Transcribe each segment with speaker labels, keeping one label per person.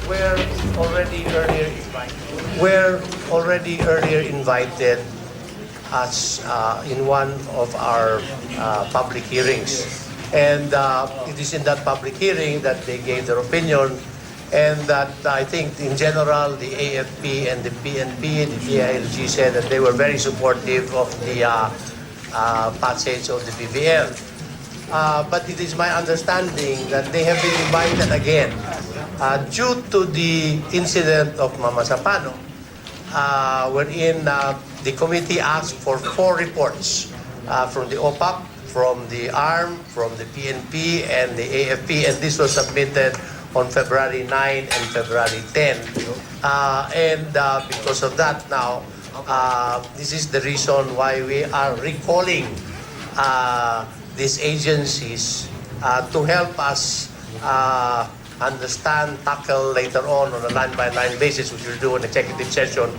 Speaker 1: were already earlier invited as in one of our public hearings. And it is in that public hearing that they gave their opinion, and that I think in general the AFP and the PNP, the DILG said that they were very supportive of the passage of the BBL. But it is my understanding that they have been invited again due to the incident of Mama Sapano, wherein the committee asked for 4 reports from the OPAP, from the ARM, from the PNP, and the AFP, and this was submitted on February 9 and February 10. Because of that now, this is the reason why we are recalling these agencies to help us understand, tackle later on a line-by-line basis, which we'll do an executive session,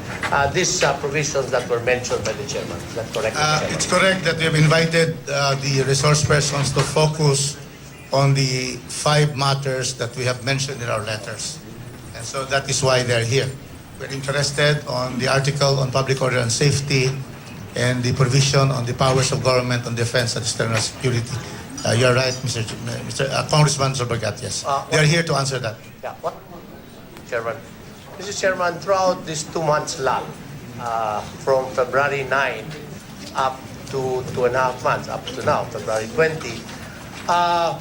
Speaker 1: these provisions that were mentioned by the chairman. Is that correct?
Speaker 2: It's correct that we have invited the resource persons to focus on the 5 matters that we have mentioned in our letters. And so that is why they're here. We're interested on the article on public order and safety and the provision on the powers of government on defense and external security. You're right, Congressman Sorbagat, yes. They're here to answer that.
Speaker 1: Yeah, what? Chairman. Mr. Chairman, throughout these 2 months long, from February 9 up to 2.5 months, up to now, February 20,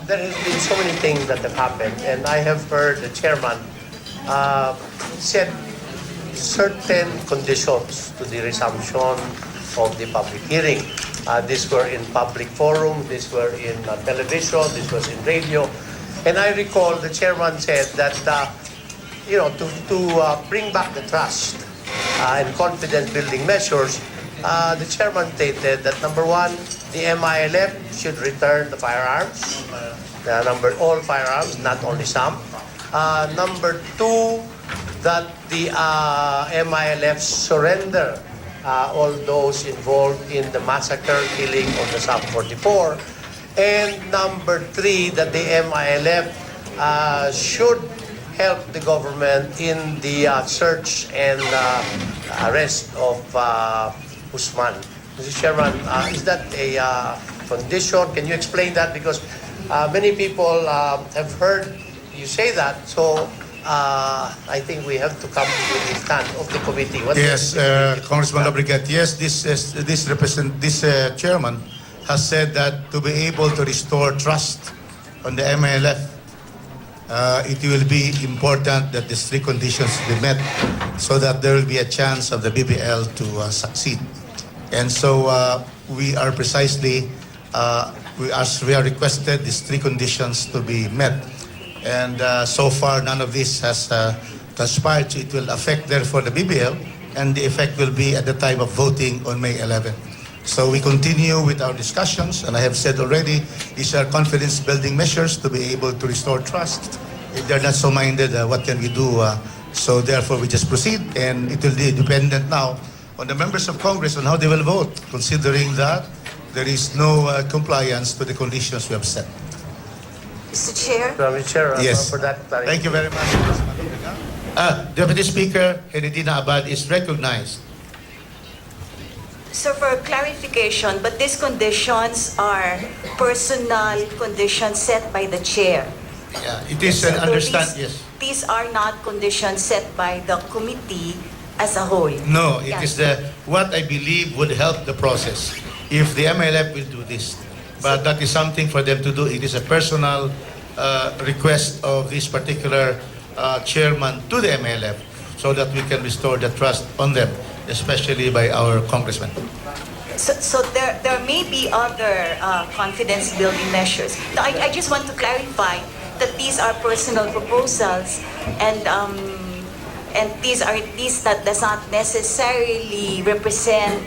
Speaker 1: there has been so many things that have happened, and I have heard the chairman set certain conditions to the resumption of the public hearing. These were in public forum, these were in television, this was in radio. And I recall the chairman said that, to bring back the trust and confidence building measures, the chairman stated that number 1, the MILF should return the firearms, all firearms, not only some. Number 2, that the MILF surrender all those involved in the massacre, killing of the Sub 44. And number 3, that the MILF should help the government in the search and arrest of Usman. Mr. Chairman, is that a condition? Can you explain that? Because many people have heard you say that, so I think we have to come to the stand of the committee.
Speaker 2: Yes, Congressman Lobrigat, yes, this chairman has said that to be able to restore trust on the MLF, it will be important that these 3 conditions be met so that there will be a chance of the BBL to succeed. And so we are precisely, as we are requested, these 3 conditions to be met. And so far, none of this has transpired. So it will affect, therefore, the BBL, and the effect will be at the time of voting on May 11. So we continue with our discussions, and I have said already, these are confidence-building measures to be able to restore trust. If they're not so minded, what can we do? So therefore, we just proceed, and it will be dependent now on the members of Congress on how they will vote, considering that there is no compliance to the conditions we have set.
Speaker 3: Mr. Chair?
Speaker 1: Mr. Chair,
Speaker 2: Yes.
Speaker 1: for that clarification.
Speaker 2: Thank you very much. Deputy Speaker Heredina Abad is recognized.
Speaker 3: So for clarification, but these conditions are personal conditions set by the chair.
Speaker 2: Yeah, it is an yes.
Speaker 3: These are not conditions set by the committee as a whole.
Speaker 2: No, it is what I believe would help the process if the MLF will do this. But that is something for them to do. It is a personal request of this particular chairman to the MLF so that we can restore the trust on them, especially by our congressmen.
Speaker 3: So there may be other confidence-building measures. I just want to clarify that these are personal proposals, and these that does not necessarily represent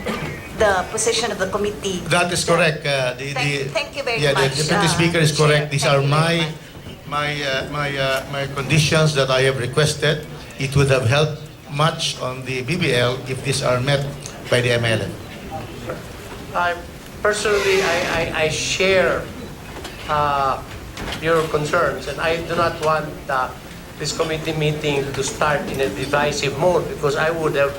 Speaker 3: the position of the committee.
Speaker 2: That is correct.
Speaker 3: Thank you very much.
Speaker 2: The Deputy Speaker is correct. These are my conditions that I have requested. It would have helped much on the BBL if these are met by the MLF.
Speaker 1: Personally, I share your concerns, and I do not want this committee meeting to start in a divisive mode because I would have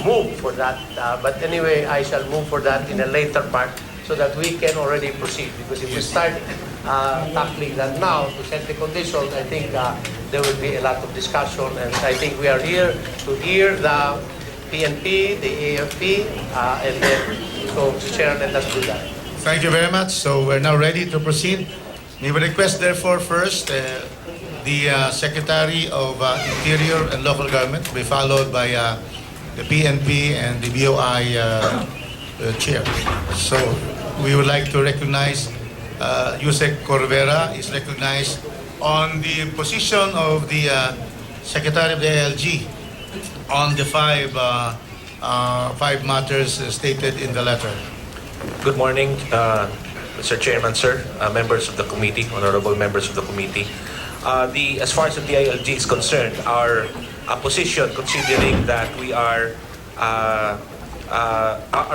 Speaker 1: moved for that. But anyway, I shall move for that in a later part so that we can already proceed. Because if we start tackling that now to set the conditions, I think there will be a lot of discussion. And I think we are here to hear the PNP, the AFP, and then, so Chair, let us do that.
Speaker 2: Thank you very much. So we're now ready to proceed. We will request therefore first the Secretary of Interior and Local Government to be followed by the PNP and the BOI Chair. So we would like to recognize Yusek Corvera is recognized on the position of the Secretary of the ALG on the five matters stated in the letter.
Speaker 4: Good morning, Mr. Chairman, sir, members of the committee, honorable members of the committee. As far as the DILG is concerned, our position, considering that we are, our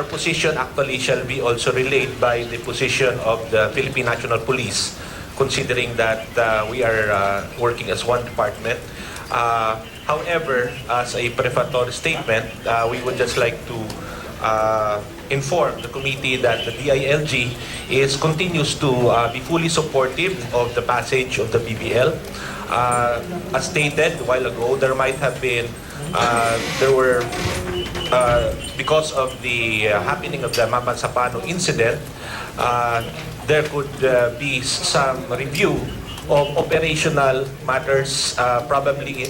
Speaker 4: position actually shall be also relayed by the position of the Philippine National Police, considering that we are working as one department. However, as a prefatory statement, we would just like to inform the committee that the DILG continues to be fully supportive of the passage of the BBL. As stated a while ago, there might have been, because of the happening of the Bangsamoro incident, there could be some review of operational matters probably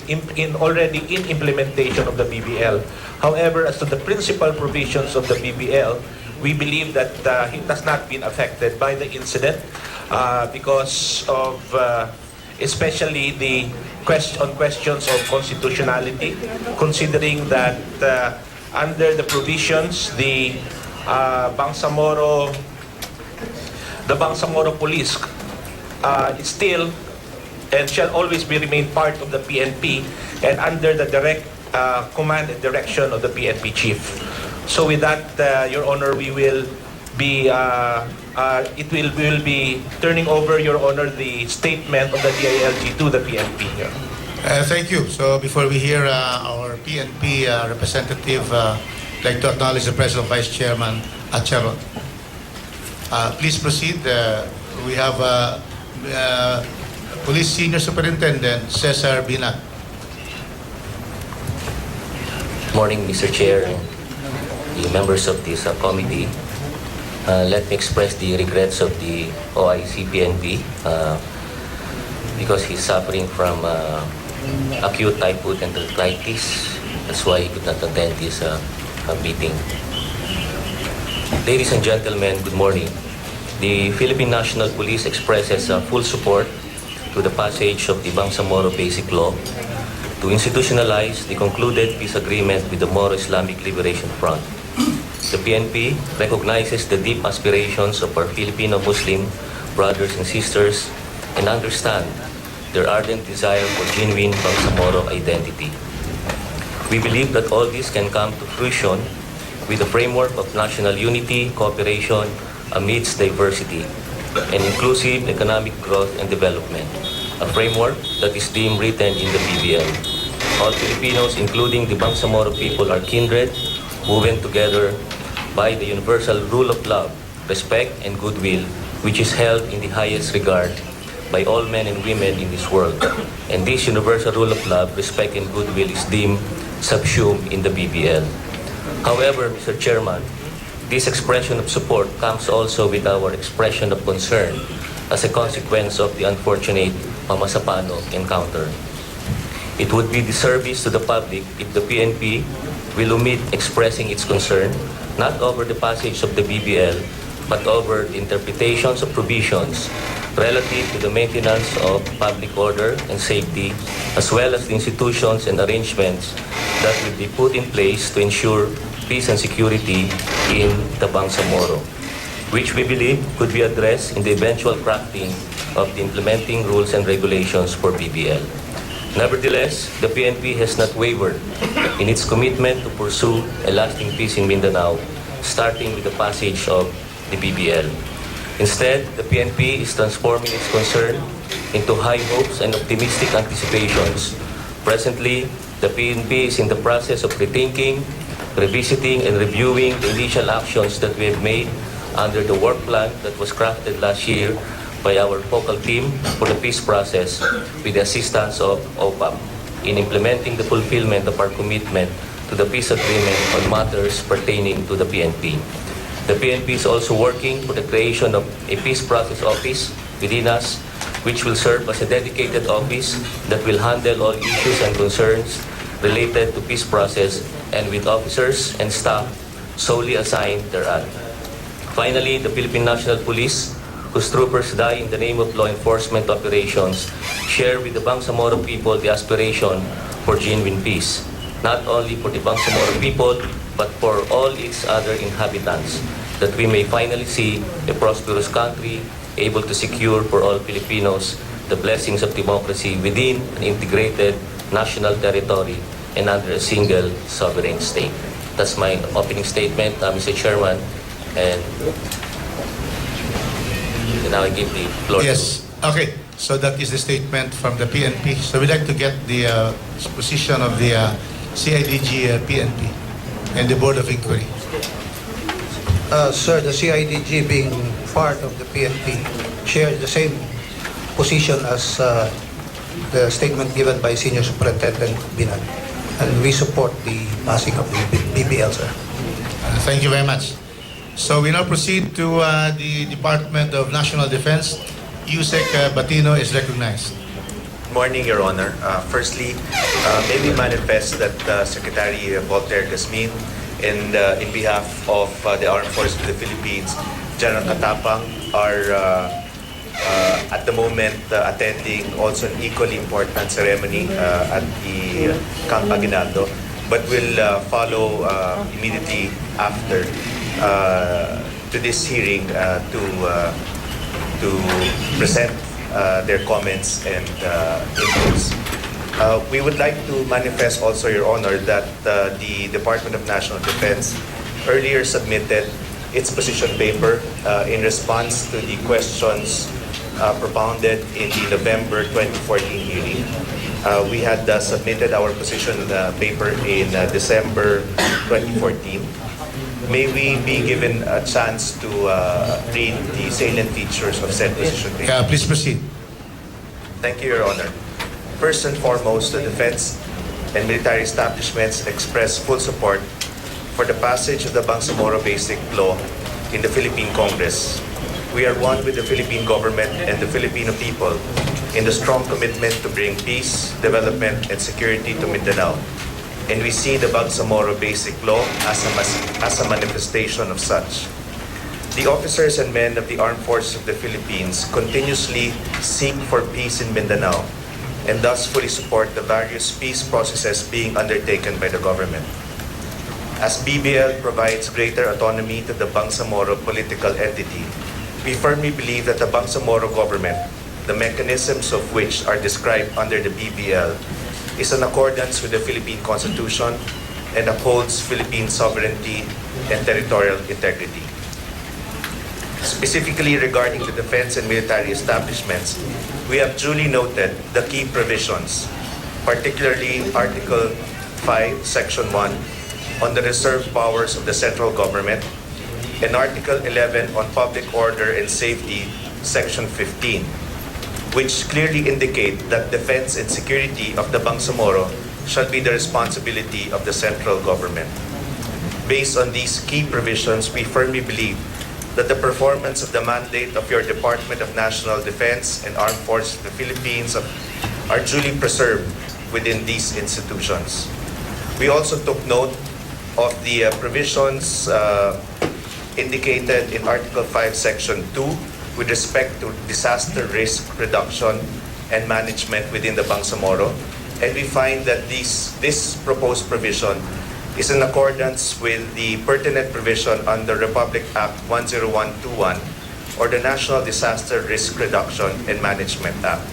Speaker 4: already in implementation of the BBL. However, as to the principal provisions of the BBL, we believe that it has not been affected by the incident because of especially the questions of constitutionality, considering that under the provisions, the Bangsamoro Police is still and shall always remain part of the PNP and under the direct command and direction of the PNP chief. So with that, Your Honor, we will be we will be turning over, Your Honor, the statement of the DILG to the PNP.
Speaker 2: Thank you. So before we hear our PNP representative, I'd like to acknowledge the President, Vice Chairman Achero. Please proceed. We have Police Senior Superintendent Cesar Binat.
Speaker 5: Morning, Mr. Chair, the members of this committee. Let me express the regrets of the OIC PNP because he's suffering from acute typhoid enteritis. That's why he could not attend this meeting. Ladies and gentlemen, good morning. The Philippine National Police expresses full support to the passage of the Bangsamoro Basic Law to institutionalize the concluded peace agreement with the Moro Islamic Liberation Front. The PNP recognizes the deep aspirations of our Filipino Muslim brothers and sisters and understand their ardent desire for genuine Bangsamoro identity. We believe that all this can come to fruition with a framework of national unity, cooperation amidst diversity, and inclusive economic growth and development, a framework that is deemed written in the BBL. All Filipinos, including the Bangsamoro people, are kindred, woven together by the universal rule of love, respect, and goodwill, which is held in the highest regard by all men and women in this world. And this universal rule of love, respect, and goodwill is deemed subsumed in the BBL. However, Mr. Chairman, this expression of support comes also with our expression of concern as a consequence of the unfortunate Bangsamoro encounter. It would be disservice to the public if the PNP will omit expressing its concern not over the passage of the BBL, but over the interpretations of provisions relative to the maintenance of public order and safety, as well as the institutions and arrangements that will be put in place to ensure peace and security in the Bangsamoro, which we believe could be addressed in the eventual crafting of the implementing rules and regulations for BBL. Nevertheless, the PNP has not wavered in its commitment to pursue a lasting peace in Mindanao, starting with the passage of the BBL. Instead, the PNP is transforming its concern into high hopes and optimistic anticipations. Presently, the PNP is in the process of rethinking, revisiting, and reviewing the initial actions that we have made under the work plan that was crafted last year by our focal team for the peace process with the assistance of OPAP in implementing the fulfillment of our commitment to the peace agreement on matters pertaining to the PNP. The PNP is also working for the creation of a peace process office within us, which will serve as a dedicated office that will handle all issues and concerns related to peace process and with officers and staff solely assigned thereon. Finally, the Philippine National Police, whose troopers die in the name of law enforcement operations, share with the Bangsamoro people the aspiration for genuine peace, not only for the Bangsamoro people, but for all its other inhabitants, that we may finally see a prosperous country able to secure for all Filipinos the blessings of democracy within an integrated national territory and under a single sovereign state. That's my opening statement, Mr. Chairman, and now I give the floor.
Speaker 2: Yes. Okay. So that is the statement from the PNP. So we'd like to get the position of the CIDG PNP and the Board of Inquiry.
Speaker 6: Sir, the CIDG being part of the PNP shares the same position as the statement given by Senior Superintendent Binan. And we support the passing of the BBL, sir.
Speaker 2: Thank you very much. So we now proceed to the Department of National Defense. Yusek Batino is recognized.
Speaker 7: Morning, Your Honor. Firstly, may we manifest that Secretary Voltaire Gasmin and in behalf of the Armed Forces of the Philippines, General Katapang are at the moment attending also an equally important ceremony at the Camp Aguinaldo, but will follow immediately after to this hearing to present their comments and inputs. We would like to manifest also, Your Honor, that the Department of National Defense earlier submitted its position paper in response to the questions propounded in the November 2014 hearing. We had submitted our position paper in December 2014. May we be given a chance to read the salient features of said position paper?
Speaker 2: Please proceed.
Speaker 7: Thank you, Your Honor. First and foremost, the defense and military establishments express full support for the passage of the Bangsamoro Basic Law in the Philippine Congress. We are one with the Philippine government and the Filipino people in the strong commitment to bring peace, development, and security to Mindanao. And we see the Bangsamoro Basic Law as a manifestation of such. The officers and men of the Armed Forces of the Philippines continuously seek for peace in Mindanao and thus fully support the various peace processes being undertaken by the government. As BBL provides greater autonomy to the Bangsamoro political entity, we firmly believe that the Bangsamoro government, the mechanisms of which are described under the BBL, is in accordance with the Philippine Constitution and upholds Philippine sovereignty and territorial integrity. Specifically regarding the defense and military establishments, we have duly noted the key provisions, particularly Article 5, Section 1, on the reserved powers of the central government, and Article 11 on public order and safety, Section 15, which clearly indicate that defense and security of the Bangsamoro shall be the responsibility of the central government. Based on these key provisions, we firmly believe that the performance of the mandate of your Department of National Defense and Armed Forces of the Philippines are duly preserved within these institutions. We also took note of the provisions indicated in Article 5, Section 2 with respect to disaster risk reduction and management within the Bangsamoro, and we find that this proposed provision is in accordance with the pertinent provision under Republic Act 10121 or the National Disaster Risk Reduction and Management Act.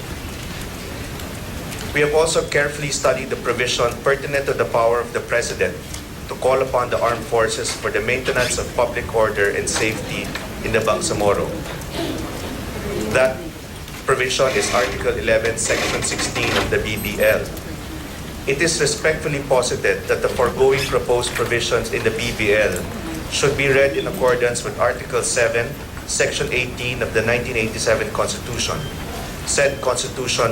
Speaker 7: We have also carefully studied the provision pertinent to the power of the President to call upon the armed forces for the maintenance of public order and safety in the Bangsamoro. That provision is Article 11, Section 16 of the BBL. It is respectfully posited that the foregoing proposed provisions in the BBL should be read in accordance with Article 7, Section 18 of the 1987 Constitution. Said constitutional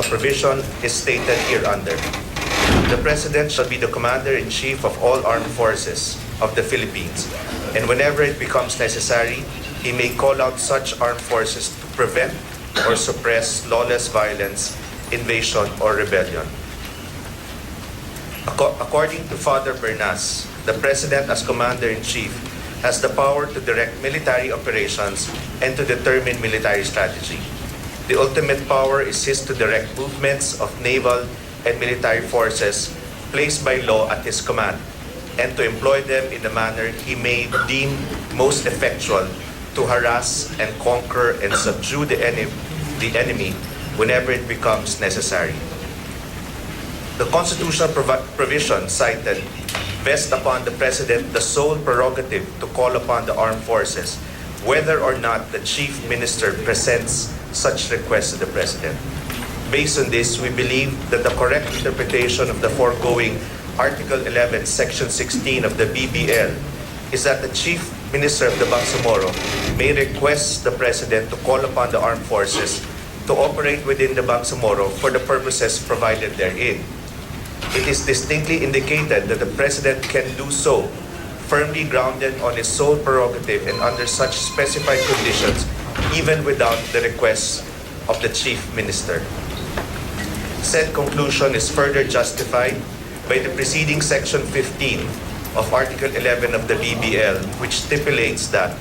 Speaker 7: provision is stated hereunder. The President shall be the Commander-in-Chief of all armed forces of the Philippines, and whenever it becomes necessary, he may call out such armed forces to prevent or suppress lawless violence, invasion, or rebellion. According to Father Bernas, the President as Commander-in-Chief has the power to direct military operations and to determine military strategy. The ultimate power is his to direct movements of naval and military forces placed by law at his command, and to employ them in the manner he may deem most effectual to harass and conquer and subdue the enemy whenever it becomes necessary. The constitutional provision cited vests upon the President the sole prerogative to call upon the armed forces, whether or not the Chief Minister presents such request to the President. Based on this, we believe that the correct interpretation of the foregoing Article 11, Section 16 of the BBL is that the Chief Minister of the Bangsamoro may request the President to call upon the armed forces to operate within the Bangsamoro for the purposes provided therein. It is distinctly indicated that the President can do so, firmly grounded on his sole prerogative and under such specified conditions, even without the request of the Chief Minister. Said conclusion is further justified by the preceding Section 15 of Article 11 of the BBL, which stipulates that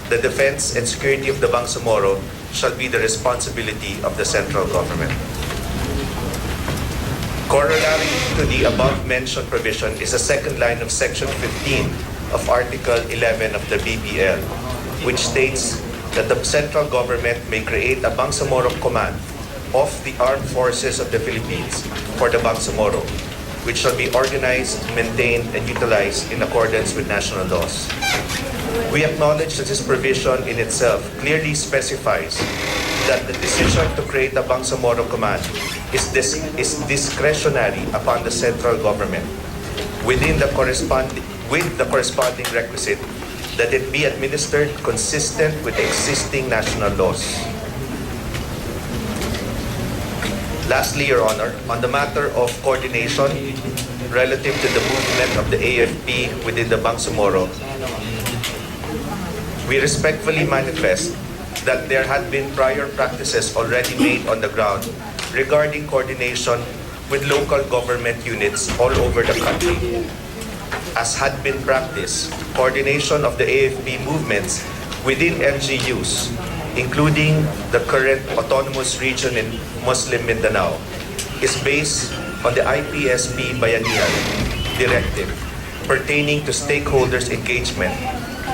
Speaker 7: the defense and security of the Bangsamoro shall be the responsibility of the central government. Corollary to the above-mentioned provision is a second line of Section 15 of Article 11 of the BBL, which states that the central government may create a Bangsamoro Command of the Armed Forces of the Philippines for the Bangsamoro, which shall be organized, maintained, and utilized in accordance with national laws. We acknowledge that this provision in itself clearly specifies that the decision to create a Bangsamoro Command is discretionary upon the central government with the corresponding requisite that it be administered consistent with existing national laws. Lastly, Your Honor, on the matter of coordination relative to the movement of the AFP within the Bangsamoro, we respectfully manifest that there had been prior practices already made on the ground regarding coordination with local government units all over the country. As had been practiced, coordination of the AFP movements within LGUs, including the current autonomous region in Muslim Mindanao, is based on the IPSP Bayanihan Directive pertaining to stakeholders' engagement,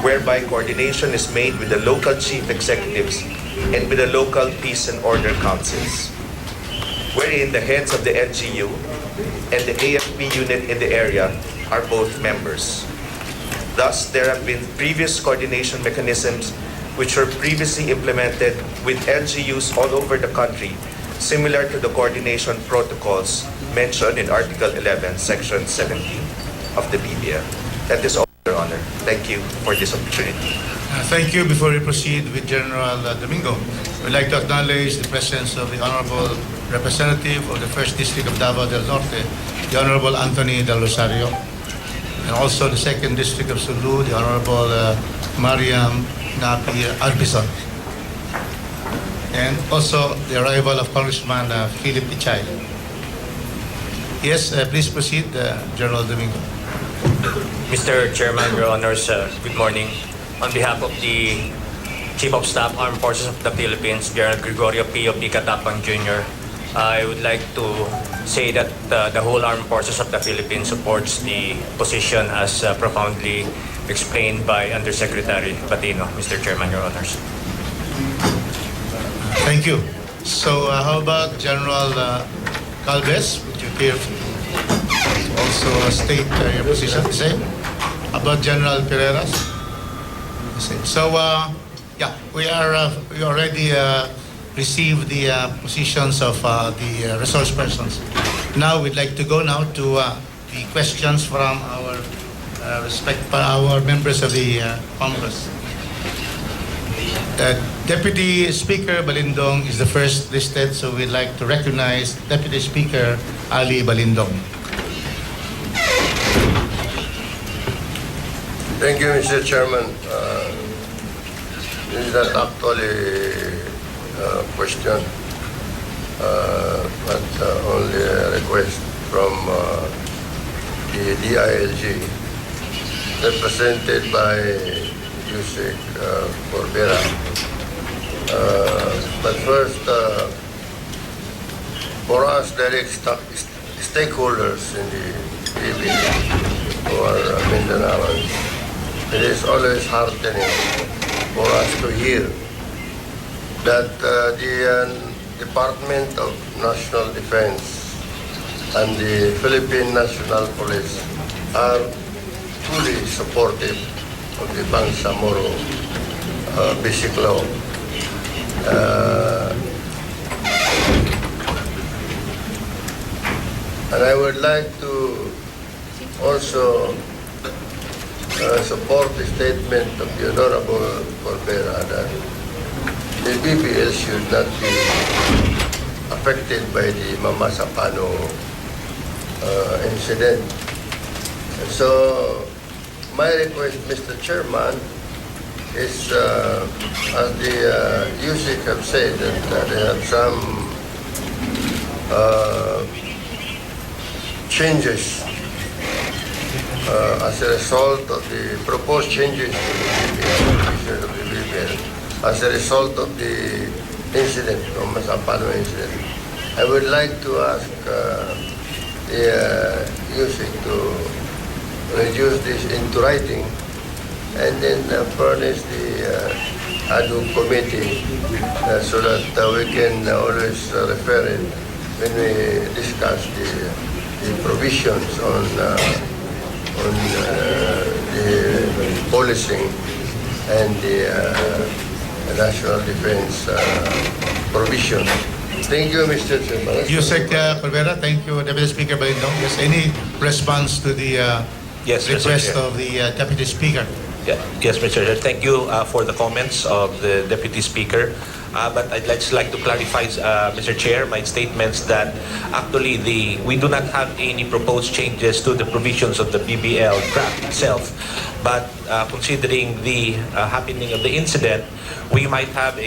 Speaker 7: whereby coordination is made with the local chief executives and with the local peace and order councils, wherein the heads of the LGU and the AFP unit in the area are both members. Thus, there have been previous coordination mechanisms which were previously implemented with LGUs all over the country, similar to the coordination protocols mentioned in Article 11, Section 17 of the BBL. That is all, Your Honor. Thank you for this opportunity.
Speaker 2: Thank you. Before we proceed with General Domingo, we'd like to acknowledge the presence of the Honorable Representative of the 1st District of Davao del Norte, the Honorable Anthony Del Rosario, and also the 2nd District of Sulu, the Honorable Mariam Napi Arbison, and also the arrival of Congressman Philip Ichay. Yes, please proceed, General Domingo.
Speaker 8: Mr. Chairman, Your Honors, good morning. On behalf of the Chief of Staff, Armed Forces of the Philippines, General Gregorio P.O.P. Katapang Jr., I would like to say that the whole Armed Forces of the Philippines supports the position as profoundly explained by Undersecretary Patino, Mr. Chairman, Your Honors.
Speaker 2: Thank you. So how about General Calves? Would you care to also state your position? The same? How about General Pereras? The same. So yeah, we already receive the positions of the resource persons. Now we'd like to go now to the questions from our members of the Congress. Deputy Speaker Balindong is the first listed, so we'd like to recognize Deputy Speaker Ali Balindong.
Speaker 9: Thank you, Mr. Chairman. This is not actually a question, but only a request from the DILG, represented by Yusek Corbera. But first, for us direct stakeholders in the PB who are Mindanaoans, it is always heartening for us to hear that the Department of National Defense and the Philippine National Police are fully supportive of the Bangsamoro basic law. And I would like to also support the statement of the Honorable Corbera that the BBL should not be affected by the Mama Sapano incident. So my request, Mr. Chairman, is as the Yusik have said that they have some changes as a result of the proposed changes to the BBL, as a result of the incident, the Masapano incident. I would like to ask the Yusik to reduce this into writing and then furnish the ad hoc committee so that we can always refer it when we discuss the provisions on the policing and the national defense provision. Thank you, Mr. Chairman.
Speaker 2: Yusek Corbera, thank you, Deputy Speaker Balindong. Yes, any response to the
Speaker 4: Yes, Mr.
Speaker 2: request
Speaker 4: Chair.
Speaker 2: of the Deputy Speaker?
Speaker 4: Yeah. Yes, Mr. Chair. Thank you for the comments of the Deputy Speaker. But I'd just like to clarify, Mr. Chair, my statements that actually we do not have any proposed changes to the provisions of the BBL draft itself. But considering the happening of the incident, we might have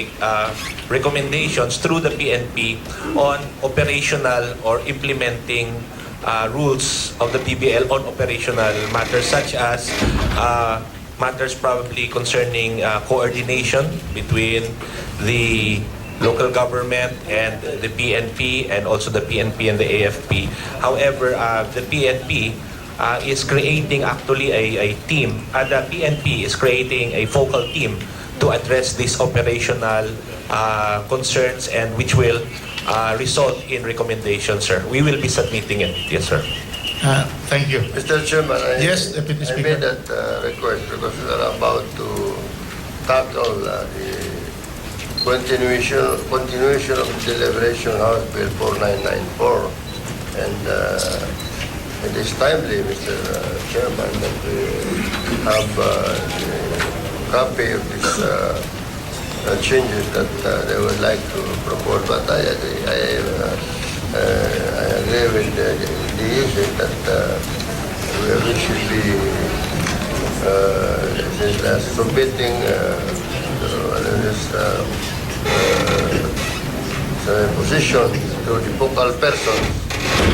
Speaker 4: recommendations through the PNP on operational or implementing rules of the BBL on operational matters such as matters probably concerning coordination between the local government and the PNP and also the PNP and the AFP. However, the PNP is creating actually a team, and the PNP is creating a focal team to address these operational concerns and which will result in recommendations, sir. We will be submitting it. Yes, sir.
Speaker 2: Thank you.
Speaker 9: Mr. Chairman,
Speaker 2: Yes, Deputy
Speaker 9: I
Speaker 2: Speaker.
Speaker 9: made that request because we are about to tackle the continuation of deliberation House Bill 4994. And it is timely, Mr. Chairman, that we have a copy of these changes that they would like to propose. But I agree with the issue that we should be submitting this position to the focal person.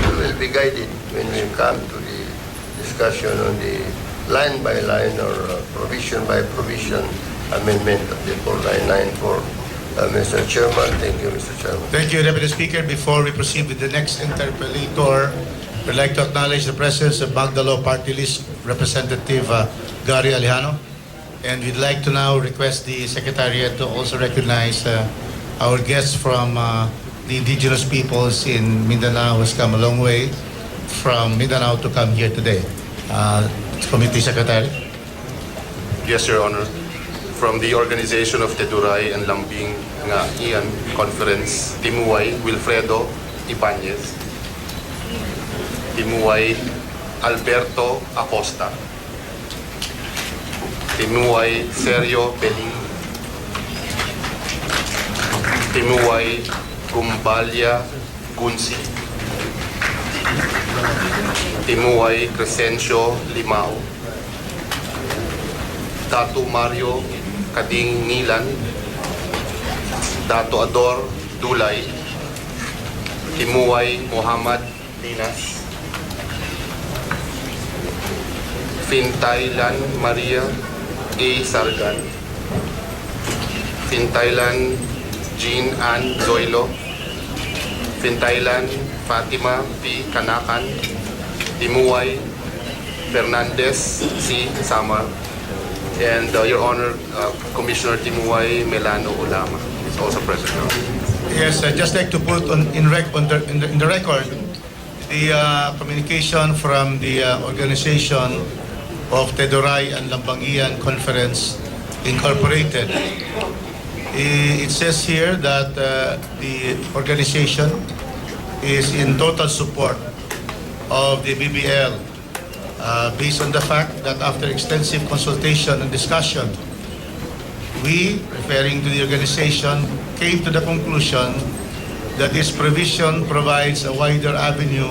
Speaker 9: We will be guided when we come to the discussion on the line by line or provision by provision amendment of the 4994. Mr. Chairman, thank you, Mr. Chairman.
Speaker 2: Thank you, Deputy Speaker. Before we proceed with the next interpellator, we'd like to acknowledge the presence of Magdalo Party List Representative Gary Alejano. And we'd like to now request the Secretariat to also recognize our guests from the indigenous peoples in Mindanao who has come a long way from Mindanao to come here today. Committee Secretary.
Speaker 7: Yes, Your Honor.
Speaker 10: from the organization of Teduray and Lambing nga Ian Conference, Timuay Wilfredo Ibanez, Timuay Alberto Acosta, Timuay Sergio Belin, Timuay Gumbalya Gunsi, Timuay Crescencio Limao, Dato Mario Kading Nilan, Dato Ador Dulay, Timuay Muhammad Linas, Fintaylan Maria A. Sargan, Fintaylan Jean Ann Zoilo, Fintaylan Fatima P. Kanakan, Timuay Fernandez C. Samar, and Your Honor, Commissioner Timuay Melano Ulama is also present now.
Speaker 2: Yes, I'd just like to put in the record the communication from the organization of Teduray and Lambangian Conference Incorporated. It says here that the organization is in total support of the BBL based on the fact that after extensive consultation and discussion, we, referring to the organization, came to the conclusion that this provision provides a wider avenue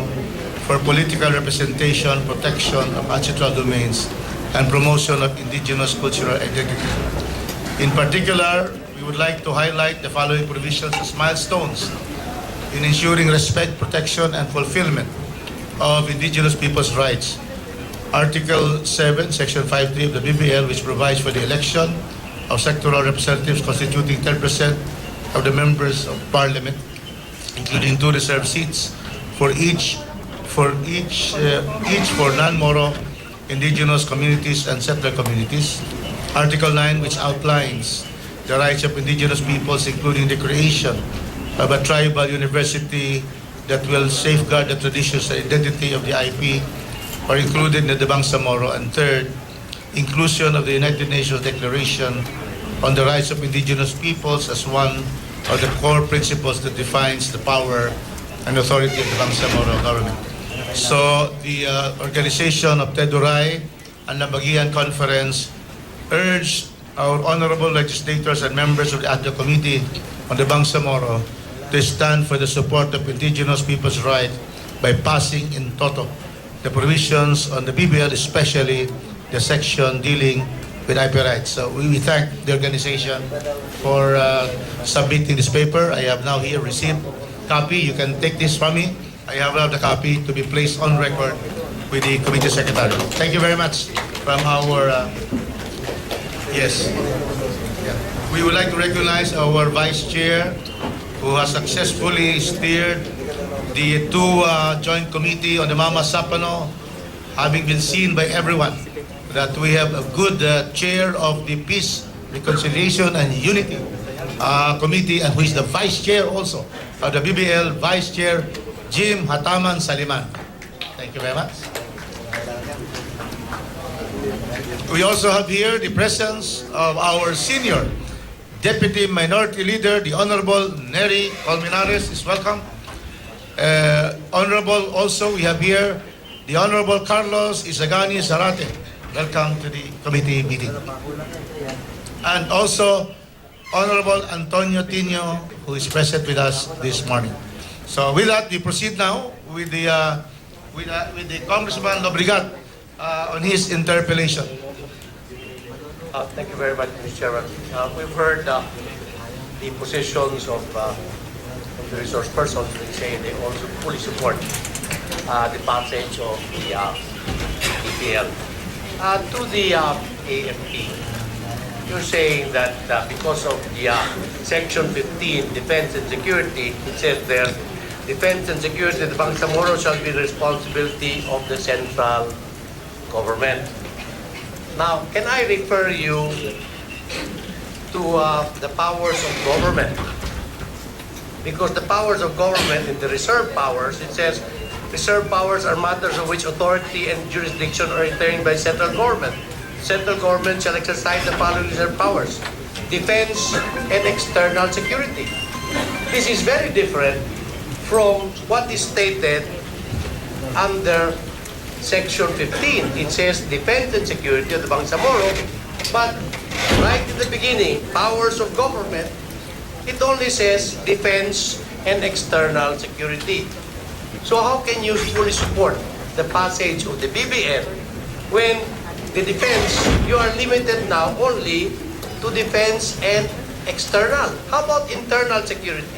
Speaker 2: for political representation, protection of ancestral domains, and promotion of indigenous cultural identity. In particular, we would like to highlight the following provisions as milestones in ensuring respect, protection, and fulfillment of indigenous people's rights. Article 7, Section 5.3 of the BBL, which provides for the election of sectoral representatives constituting 10% of the members of Parliament, including 2 reserved seats for each for non-Moro indigenous communities and settler communities. Article 9, which outlines the rights of indigenous peoples, including the creation of a tribal university that will safeguard the traditions and identity of the IP, are included in the Bangsamoro. And third, inclusion of the United Nations Declaration on the Rights of Indigenous Peoples as one of the core principles that defines the power and authority of the Bangsamoro government. So the organization of Teduray and Lambangian Conference urged our honorable legislators and members of the Ad hoc Committee on the Bangsamoro to stand for the support of indigenous people's rights by passing in toto the provisions on the BBL, especially the section dealing with IP rights. So we thank the organization for submitting this paper. I have now here received copy. You can take this from me. I have now the copy to be placed on record with the committee secretary. Thank you very much from our, yes. Yeah. We would like to recognize our vice chair who has successfully steered the 2 joint committee on the Mama Sapano, having been seen by everyone that we have a good chair of the Peace, Reconciliation and Unity Committee, and who is the vice chair also of the BBL, Vice Chair Jim Hataman Saliman. Thank you very much. We also have here the presence of our senior Deputy Minority Leader, the Honorable Neri Colmenares is welcome. Honorable, also we have here the Honorable Carlos Isagani Zarate. Welcome to the committee meeting. And also Honorable Antonio Tino, who is present with us this morning. So with that, we proceed now with the Congressman Lobrigat on his interpellation.
Speaker 1: Thank you very much, Mr. Chairman. We've heard the positions of the resource persons. They say they also fully support the passage of the EPL. To the AFP, you're saying that because of the Section 15, Defense and Security, it says there, Defense and Security of the Bangsamoro shall be the responsibility of the central government. Now, can I refer you to the powers of government? Because the powers of government in the reserve powers, it says, reserve powers are matters of which authority and jurisdiction are retained by central government. central government shall exercise the following reserve powers: defense and external security. This is very different from what is stated under Section 15. It says defense and security of the Bangsamoro, but right in the beginning, powers of government, it only says defense and external security. So how can you fully support the passage of the BBM when the defense, you are limited now only to defense and external? How about internal security?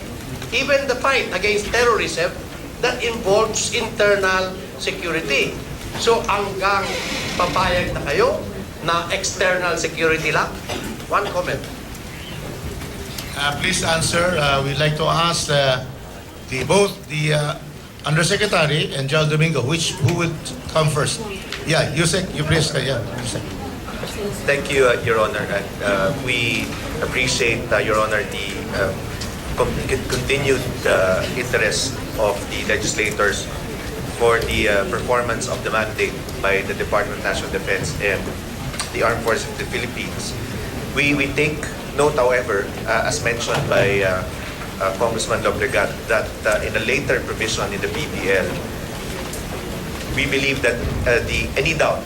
Speaker 1: Even the fight against terrorism, that involves internal security. So hanggang papayag na kayo na external security lang? One comment.
Speaker 2: Please answer. We'd like to ask both the Undersecretary and General Domingo, who would come first? Yeah, Yusek, you please. Yusek.
Speaker 7: Thank you, Your Honor. And we appreciate, Your Honor, the continued interest of the legislators for the performance of the mandate by the Department of National Defense and the Armed Forces of the Philippines. We take note, however, as mentioned by Congressman Lobregat, that in a later provision in the BBL, we believe that any doubt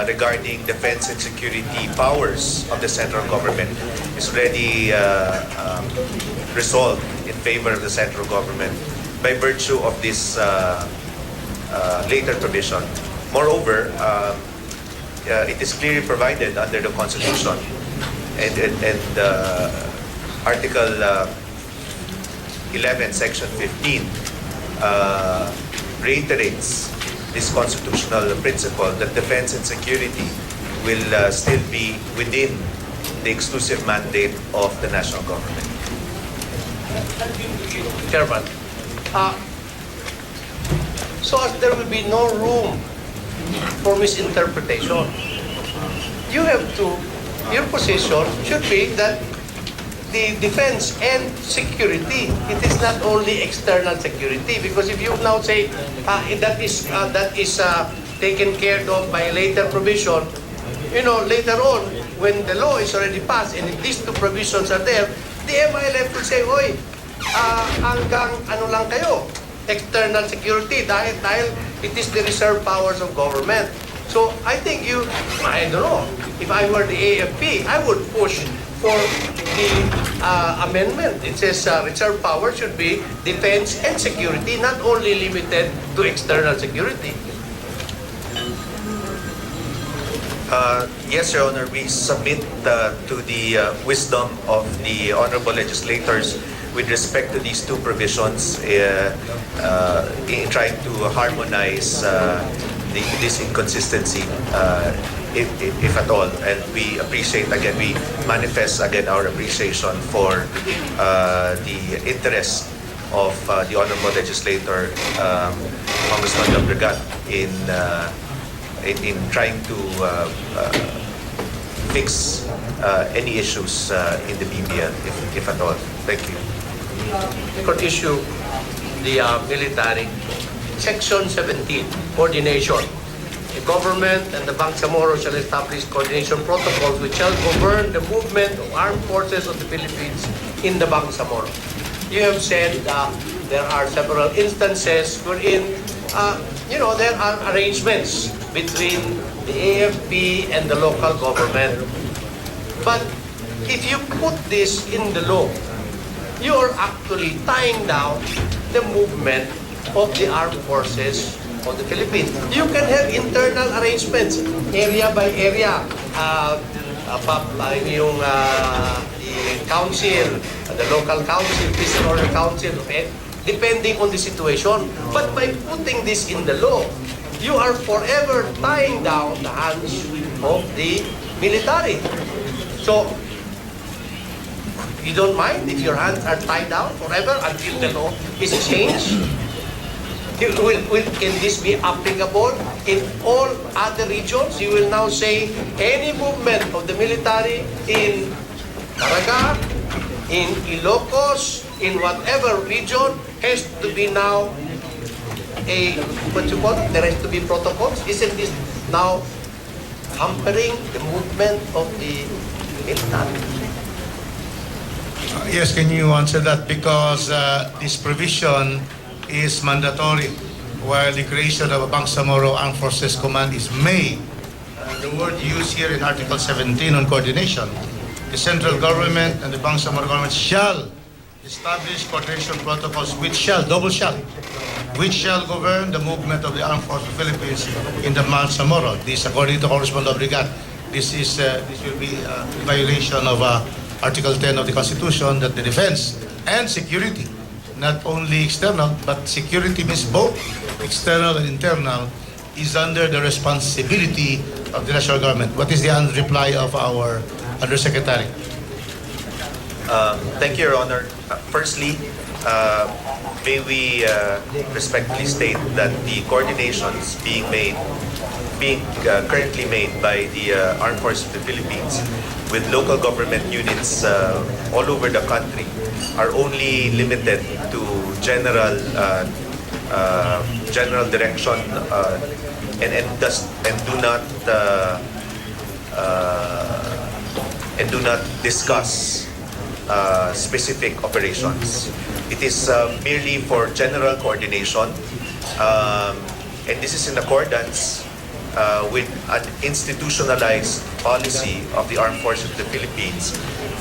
Speaker 7: regarding defense and security powers of the central government is already resolved in favor of the central government by virtue of this later provision. Moreover, it is clearly provided under the Constitution and Article 11, Section 15 reiterates this constitutional principle that defense and security will still be within the exclusive mandate of the national government.
Speaker 1: Chairman, so as there will be no room for misinterpretation, your position should be that the defense and security, it is not only external security, because if you now say that is taken care of by later provision, later on when the law is already passed and if these two provisions are there, the MILF will say, "Oy, hanggang ano lang kayo, external security dahil it is the reserve powers of government." So I think I don't know, if I were the AFP, I would push for the amendment. It says reserve power should be defense and security, not only limited to external security.
Speaker 7: Yes, Your Honor, we submit to the wisdom of the honorable legislators with respect to these two provisions in trying to harmonize this inconsistency, if at all. And we appreciate, again, we manifest again our appreciation for the interest of the honorable legislator, Congressman Lobregat, in trying to fix any issues in the BBL, if at all. Thank you.
Speaker 1: Could issue the military Section 17, coordination. The government and the Bangsamoro shall establish coordination protocols which shall govern the movement of armed forces of the Philippines in the Bangsamoro. You have said there are several instances wherein there are arrangements between the AFP and the local government. But if you put this in the law, you are actually tying down the movement of the armed forces of the Philippines. You can have internal arrangements, area by area. The council, the local council, peace order council, depending on the situation. But by putting this in the law, you are forever tying down the hands of the military. So, you don't mind if your hands are tied down forever until the law is changed? Can this be applicable in all other regions? You will now say any movement of the military in Caraga, in Ilocos, in whatever region has to be now there has to be protocols. Isn't this now hampering the movement of the military?
Speaker 2: Yes, can you answer that? Because this provision is mandatory, while the creation of a Bangsamoro Armed Forces Command is made. The word used here in Article 17 on coordination, the central government and the Bangsamoro government shall establish coordination protocols which shall govern the movement of the armed forces of the Philippines in the Bangsamoro. This, according to Correspondent Brigade, this will be a violation of Article 10 of the Constitution, that the defense and security, not only external, but security means both external and internal, is under the responsibility of the national government. What is the reply of our Undersecretary?
Speaker 7: Thank you, Your Honor. Firstly, may we respectfully state that the coordinations being currently made by the Armed Forces of the Philippines with local government units all over the country are only limited to general direction and do not discuss specific operations. It is merely for general coordination, and this is in accordance with an institutionalized policy of the Armed Forces of the Philippines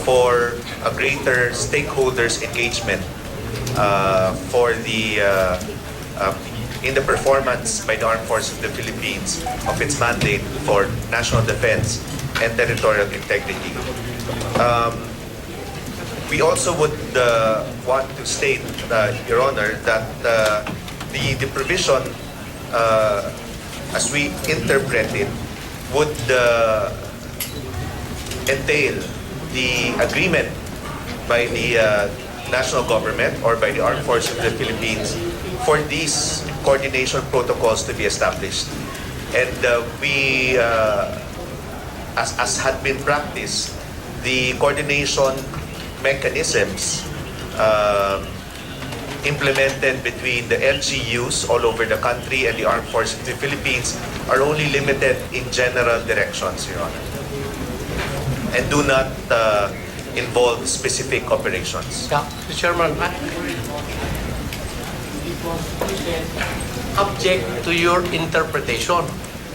Speaker 7: for a greater stakeholders engagement in the performance by the Armed Forces of the Philippines of its mandate for national defense and territorial integrity. We also would want to state, Your Honor, that the provision, as we interpret it, would entail the agreement by the national government or by the Armed Forces of the Philippines for these coordination protocols to be established. And as had been practiced, the coordination mechanisms implemented between the LGUs all over the country and the Armed Forces of the Philippines are only limited in general directions, Your Honor, and do not involve specific operations.
Speaker 1: Yeah, Mr. Chairman, object to your interpretation,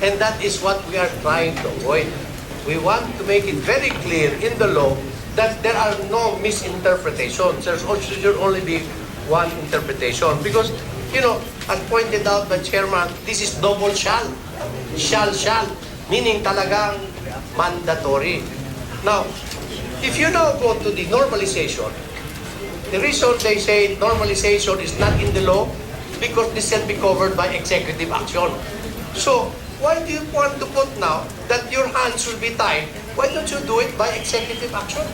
Speaker 1: and that is what we are trying to avoid. We want to make it very clear in the law that there are no misinterpretations. There should only be one interpretation. Because, as pointed out by Chairman, this is double shall. Shall, meaning talagang mandatory. Now, if you now go to the normalization, the reason they say normalization is not in the law, because this can be covered by executive action. So, why do you want to put now that your hands will be tied? Why don't you do it by executive action?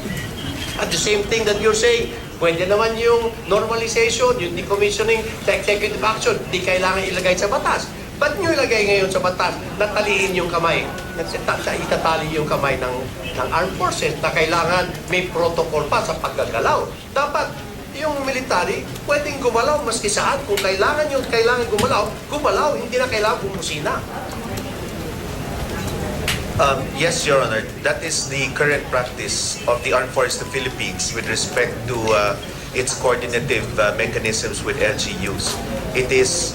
Speaker 1: At the same thing that you're saying, pwede naman yung normalization, yung decommissioning sa executive action, di kailangan ilagay sa batas. Ba't nyo ilagay ngayon sa batas? Nataliin yung kamay. Itatali yung kamay ng armed forces na kailangan may protocol pa sa paggagalaw. Dapat yung military, pwedeng gumalaw maski saan. Kung kailangan gumalaw, hindi na kailangan bumusina.
Speaker 7: Yes, Your Honor, that is the current practice of the Armed Forces of the Philippines with respect to its coordinative mechanisms with LGUs. It is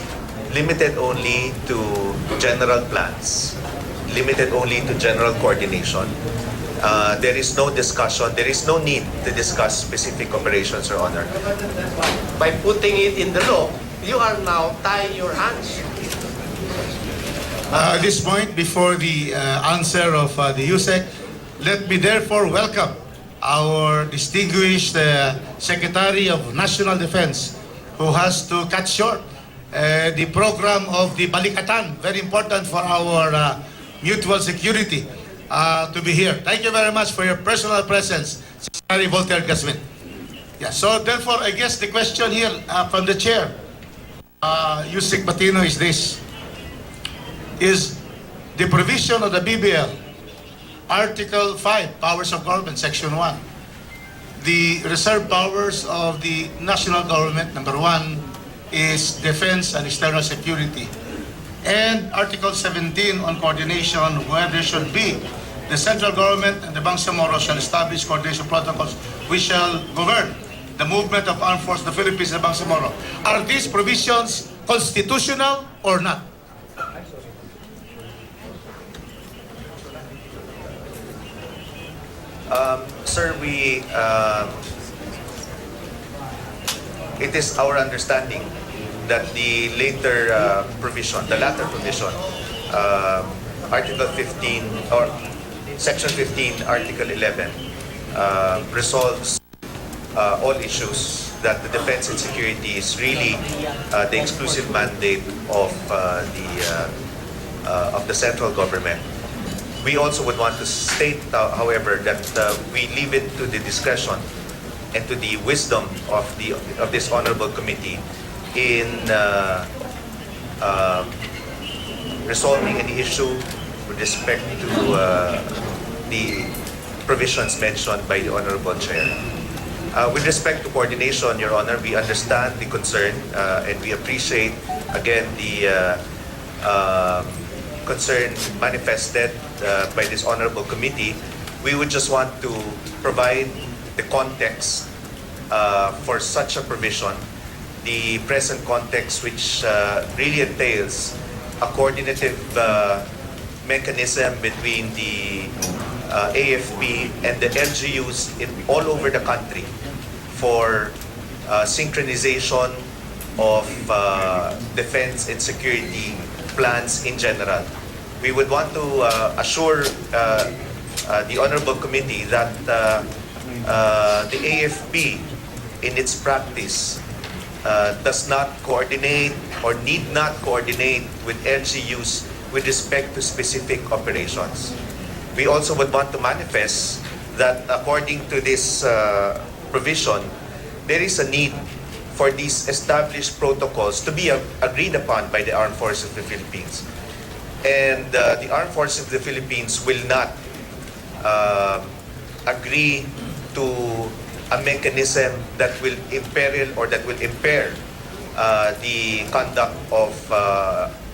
Speaker 7: limited only to general plans, limited only to general coordination. There is no discussion, there is no need to discuss specific operations, Your Honor.
Speaker 1: By putting it in the law, you are now tying your hands.
Speaker 2: At this point, before the answer of the USEC, let me therefore welcome our distinguished Secretary of National Defense, who has to cut short the program of the Balikatan, very important for our mutual security, to be here. Thank you very much for your personal presence, Secretary Voltaire Gasmin. Yeah, so therefore, I guess the question here from the chair, Yusek Batino, is this. Is the provision of the BBL, Article 5, Powers of Government, Section 1, the reserved powers of the national government, number 1, is defense and external security. And Article 17 on coordination, where there should be the central government and the Bangsamoro shall establish coordination protocols which shall govern the movement of armed forces of the Philippines and Bangsamoro. Are these provisions constitutional or not?
Speaker 7: Sir, it is our understanding that the latter provision, Article 15 or Section 15, Article 11, resolves all issues that the defense and security is really the exclusive mandate of the central government. We also would want to state, however, that we leave it to the discretion and to the wisdom of this honorable committee in resolving any issue with respect to the provisions mentioned by the honorable chair. With respect to coordination, Your Honor, we understand the concern and we appreciate again the concern manifested by this honorable committee. We would just want to provide the context for such a provision, the present context which really entails a coordinative mechanism between the AFP and the LGUs all over the country for synchronization of defense and security plans in general. We would want to assure the Honorable Committee that the AFP in its practice does not coordinate or need not coordinate with LGUs with respect to specific operations. We also would want to manifest that according to this provision, there is a need for these established protocols to be agreed upon by the Armed Forces of the Philippines. And the Armed Forces of the Philippines will not agree to a mechanism that will imperil or that will impair the conduct of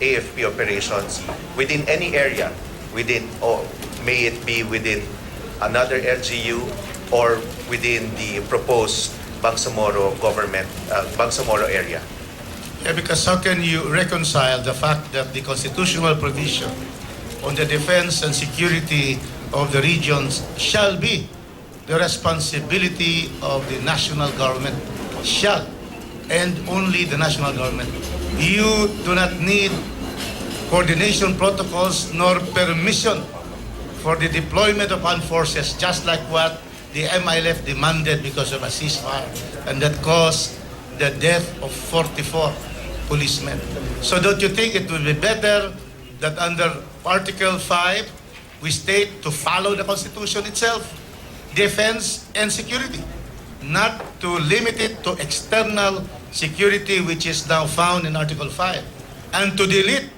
Speaker 7: AFP operations within any area, may it be within another LGU or within the proposed Bangsamoro government, Bangsamoro area.
Speaker 2: Yeah, because how can you reconcile the fact that the constitutional provision on the defense and security of the regions shall be the responsibility of the national government, shall, and only the national government. You do not need coordination protocols nor permission for the deployment of armed forces, just like what the MILF demanded because of a ceasefire, and that caused the death of 44 policemen. So don't you think it would be better that under Article 5, we state to follow the Constitution itself, defense and security, not to limit it to external security, which is now found in Article 5, and to delete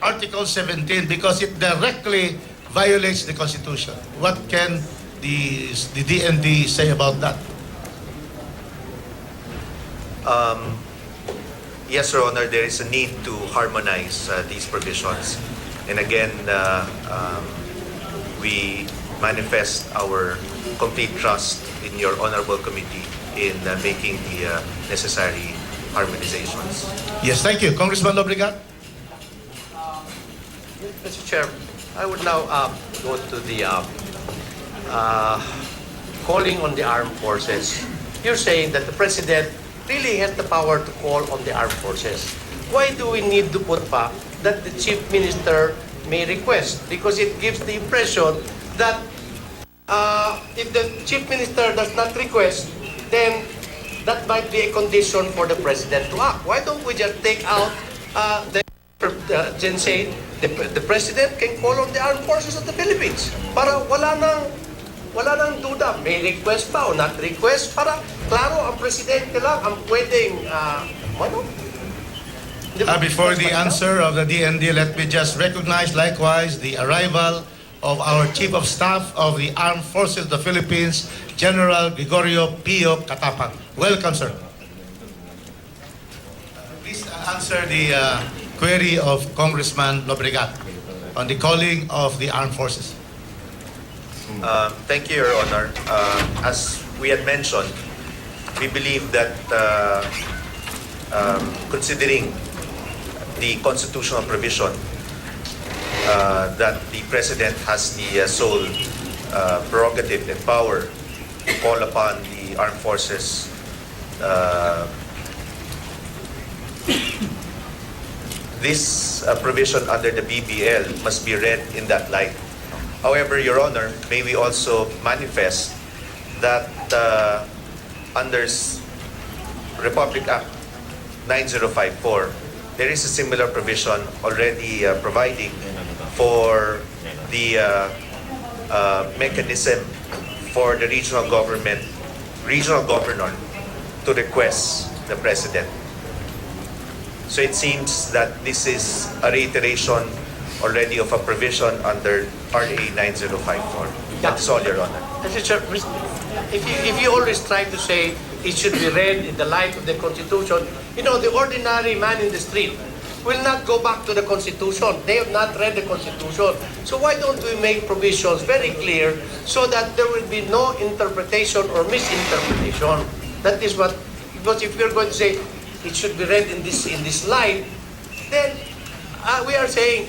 Speaker 2: Article 17 because it directly violates the Constitution? What can the DND say about that?
Speaker 7: Yes, Your Honor, there is a need to harmonize these provisions. And again, we manifest our complete trust in your Honorable Committee in making the necessary harmonizations.
Speaker 2: Yes, thank you. Congressman Lobregat?
Speaker 1: Mr. Chair, I would now go to the calling on the armed forces. You're saying that the President really has the power to call on the armed forces. Why do we need to put pa that the Chief Minister may request? Because it gives the impression that if the Chief Minister does not request, then that might be a condition for the President to act. Why don't we just take out then say the President can call on the armed forces of the Philippines para wala nang duda, may request pa o not request, para klaro ang Presidente lang ang pwedeng
Speaker 2: Before the answer of the DND, let me just recognize likewise the arrival of our Chief of Staff of the Armed Forces of the Philippines, General Gregorio Pio Katapang. Welcome, sir. Please answer the query of Congressman Lobregat on the calling of the armed forces.
Speaker 7: Thank you, Your Honor. As we had mentioned, we believe that considering the constitutional provision that the President has the sole prerogative and power to call upon the armed forces this provision under the BBL must be read in that light. However, Your Honor, may we also manifest that under Republic Act 9054, there is a similar provision already providing for the mechanism for the regional governor to request the President. So it seems that this is a reiteration already of a provision under RA 9054. That's all, Your Honor.
Speaker 1: Mr. Chair, if you always try to say it should be read in the light of the Constitution, you know, the ordinary man in the street will not go back to the Constitution. They have not read the Constitution. So why don't we make provisions very clear so that there will be no interpretation or misinterpretation? That is what, because if we're going to say it should be read in this light, then we are saying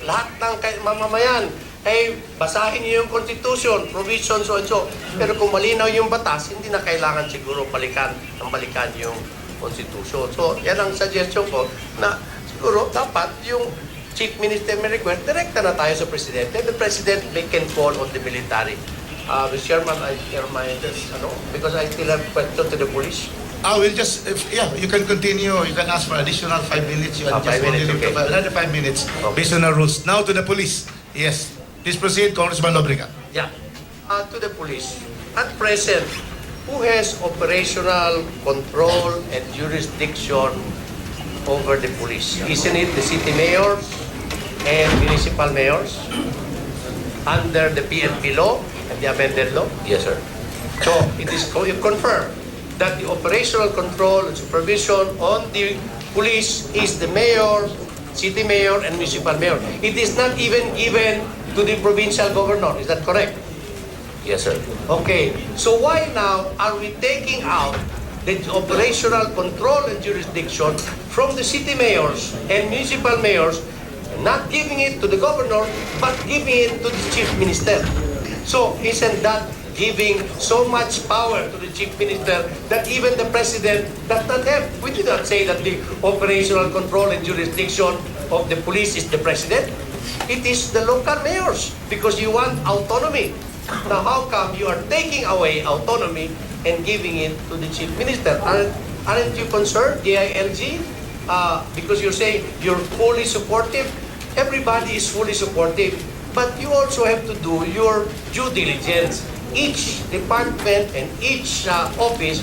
Speaker 1: lahat ng mamamayan ay basahin niyo yung Constitution, provisions, so and so. Pero kung malinaw yung batas, hindi na kailangan siguro balikan yung Constitution. So, yan ang suggestion ko na siguro dapat yung Chief Minister may request, direkta na tayo sa Presidente. The President can call on the military. Mr. Chairman, I hear my, because I still have question to the police.
Speaker 2: We'll just, you can continue. You can ask for additional 5 minutes. You
Speaker 1: 5 minutes, okay.
Speaker 2: Another 5 minutes based on our rules. Now to the police. Yes. Please proceed, Congressman Lobregat.
Speaker 1: Yeah. To the police. At present, who has operational control and jurisdiction over the police? Isn't it the city mayors and municipal mayors under the PNP law and the amended law?
Speaker 5: Yes, sir.
Speaker 1: So it is confirmed that the operational control and supervision on the police is the mayor, city mayor, and municipal mayor. It is not even given to the provincial governor. Is that correct?
Speaker 5: Yes, sir.
Speaker 1: Okay. So why now are we taking out the operational control and jurisdiction from the city mayors and municipal mayors, not giving it to the governor, but giving it to the chief minister? So isn't that giving so much power to the chief minister that even the president does not have? We did not say that the operational control and jurisdiction of the police is the president. It is the local mayors because you want autonomy. Now, how come you are taking away autonomy and giving it to the chief minister? Aren't you concerned, DILG? Because you're saying you're fully supportive. Everybody is fully supportive. But you also have to do your due diligence. Each department and each office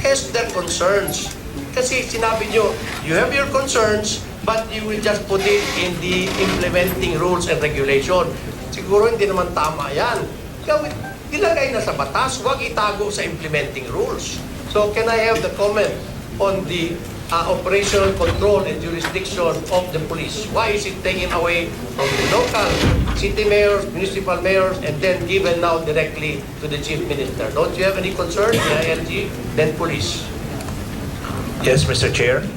Speaker 1: has their concerns. Kasi sinabi nyo, you have your concerns, but you will just put it in the implementing rules and regulation. Siguro hindi naman tama yan. Ilagay na sa batas, huwag itago sa implementing rules. So can I have the comment on the operational control and jurisdiction of the police? Why is it taken away from the local city mayors, municipal mayors, and then given now directly to the chief minister? Don't you have any concern, the ILG, then police?
Speaker 4: Yes, Mr. Chair.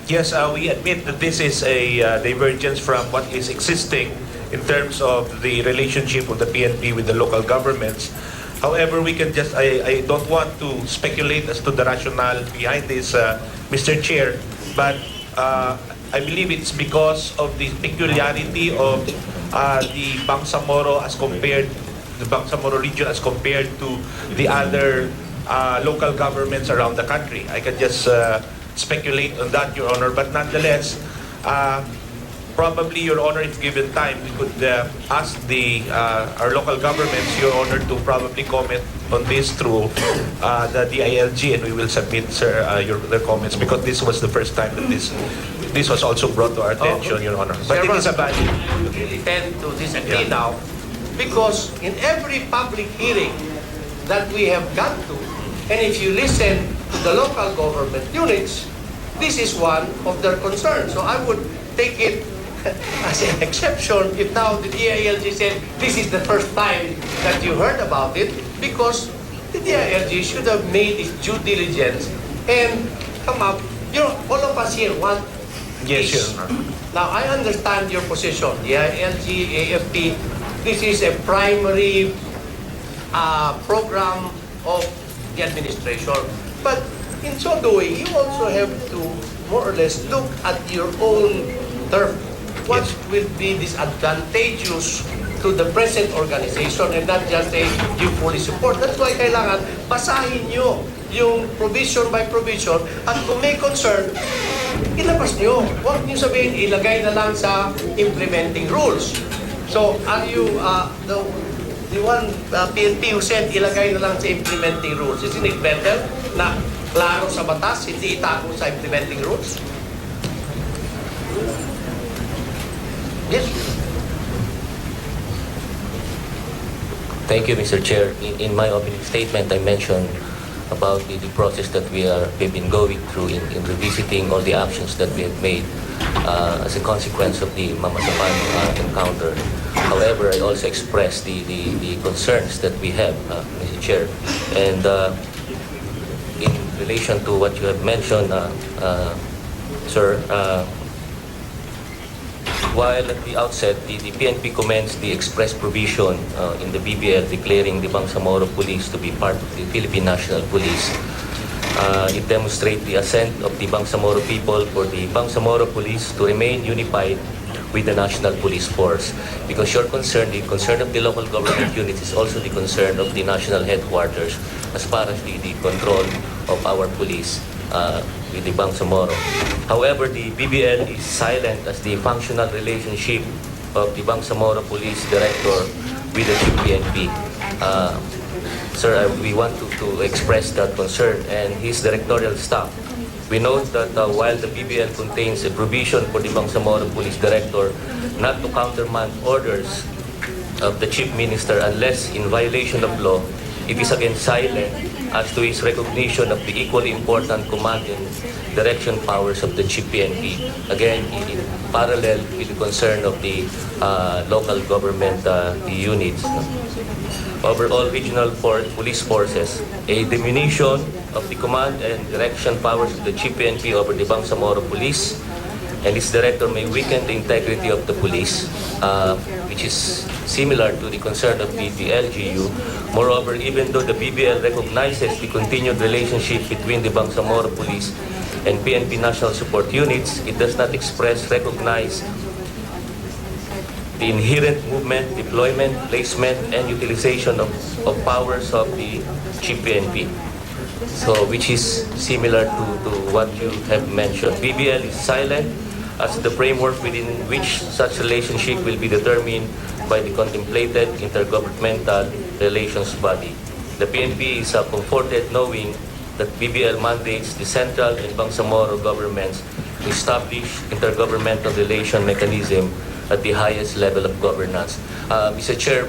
Speaker 4: Yes, we admit that this is a divergence from what is existing in terms of the relationship of the PNP with the local governments. However, we can just, I don't want to speculate as to the rationale behind this, Mr. Chair, but I believe it's because of the peculiarity of the Bangsamoro the Bangsamoro region as compared to the other local governments around the country. I can just speculate on that, Your Honor, but nonetheless, probably, Your Honor, if given time, we could ask our local governments, Your Honor, to probably comment on this through the DILG, and we will submit, sir, their comments, because this was the first time that this was also brought to our attention, Your Honor. But it is a valid.
Speaker 1: We tend to disagree now, because in every public hearing that we have gone to, and if you listen to the local government units, this is one of their concerns. So I would take it as an exception if now the DILG said this is the first time that you heard about it, because the DILG should have made its due diligence and come up. All of us here want
Speaker 4: Yes,
Speaker 1: peace.
Speaker 4: Your Honor.
Speaker 1: Now, I understand your position. DILG, AFP, this is a primary program of the administration. But in so doing, you also have to more or less look at your own turf. What will be disadvantageous to the present organization and not just say you fully support. That's why kailangan basahin nyo yung provision by provision at kung may concern, ilabas nyo. Huwag nyo sabihin, ilagay na lang sa implementing rules. So, are you the one PNP who said ilagay na lang sa implementing rules? Isn't it better na klaro sa batas, hindi itago sa implementing rules? Yes.
Speaker 5: Thank you, Mr. Chair. In my opening statement, I mentioned about the process that we've been going through in revisiting all the actions that we have made as a consequence of the Bangsamoro encounter. However, I also expressed the concerns that we have, Mr. Chair. And in relation to what you have mentioned, sir, while at the outset, the PNP commends the express provision in the BBL declaring the Bangsamoro Police to be part of the Philippine National Police. It demonstrates the assent of the Bangsamoro people for the Bangsamoro Police to remain unified with the National Police Force. Because your concern, the concern of the local government units is also the concern of the national headquarters as far as the control of our police with the Bangsamoro. However, the BBL is silent as the functional relationship of the Bangsamoro Police Director with the PNP. Sir, we want to express that concern and his directorial staff. We note that while the BBL contains a provision for the Bangsamoro Police Director not to countermand orders of the Chief Minister unless in violation of law, it is again silent as to his recognition of the equally important command and direction powers of the Chief PNP. Again, in parallel with the concern of the local government units. Overall regional police forces, a diminution of the command and direction powers of the Chief PNP over the Bangsamoro Police, and its director may weaken the integrity of the police, which is similar to the concern of the LGU. Moreover, even though the BBL recognizes the continued relationship between the Bangsamoro Police and PNP National Support Units, it does not recognize the inherent movement, deployment, placement, and utilization of powers of the Chief PNP. So, which is similar to what you have mentioned. BBL is silent as the framework within which such relationship will be determined by the contemplated intergovernmental relations body. The PNP is comforted knowing that BBL mandates the central and Bangsamoro governments to establish intergovernmental relation mechanism at the highest level of governance. Mr. Chair,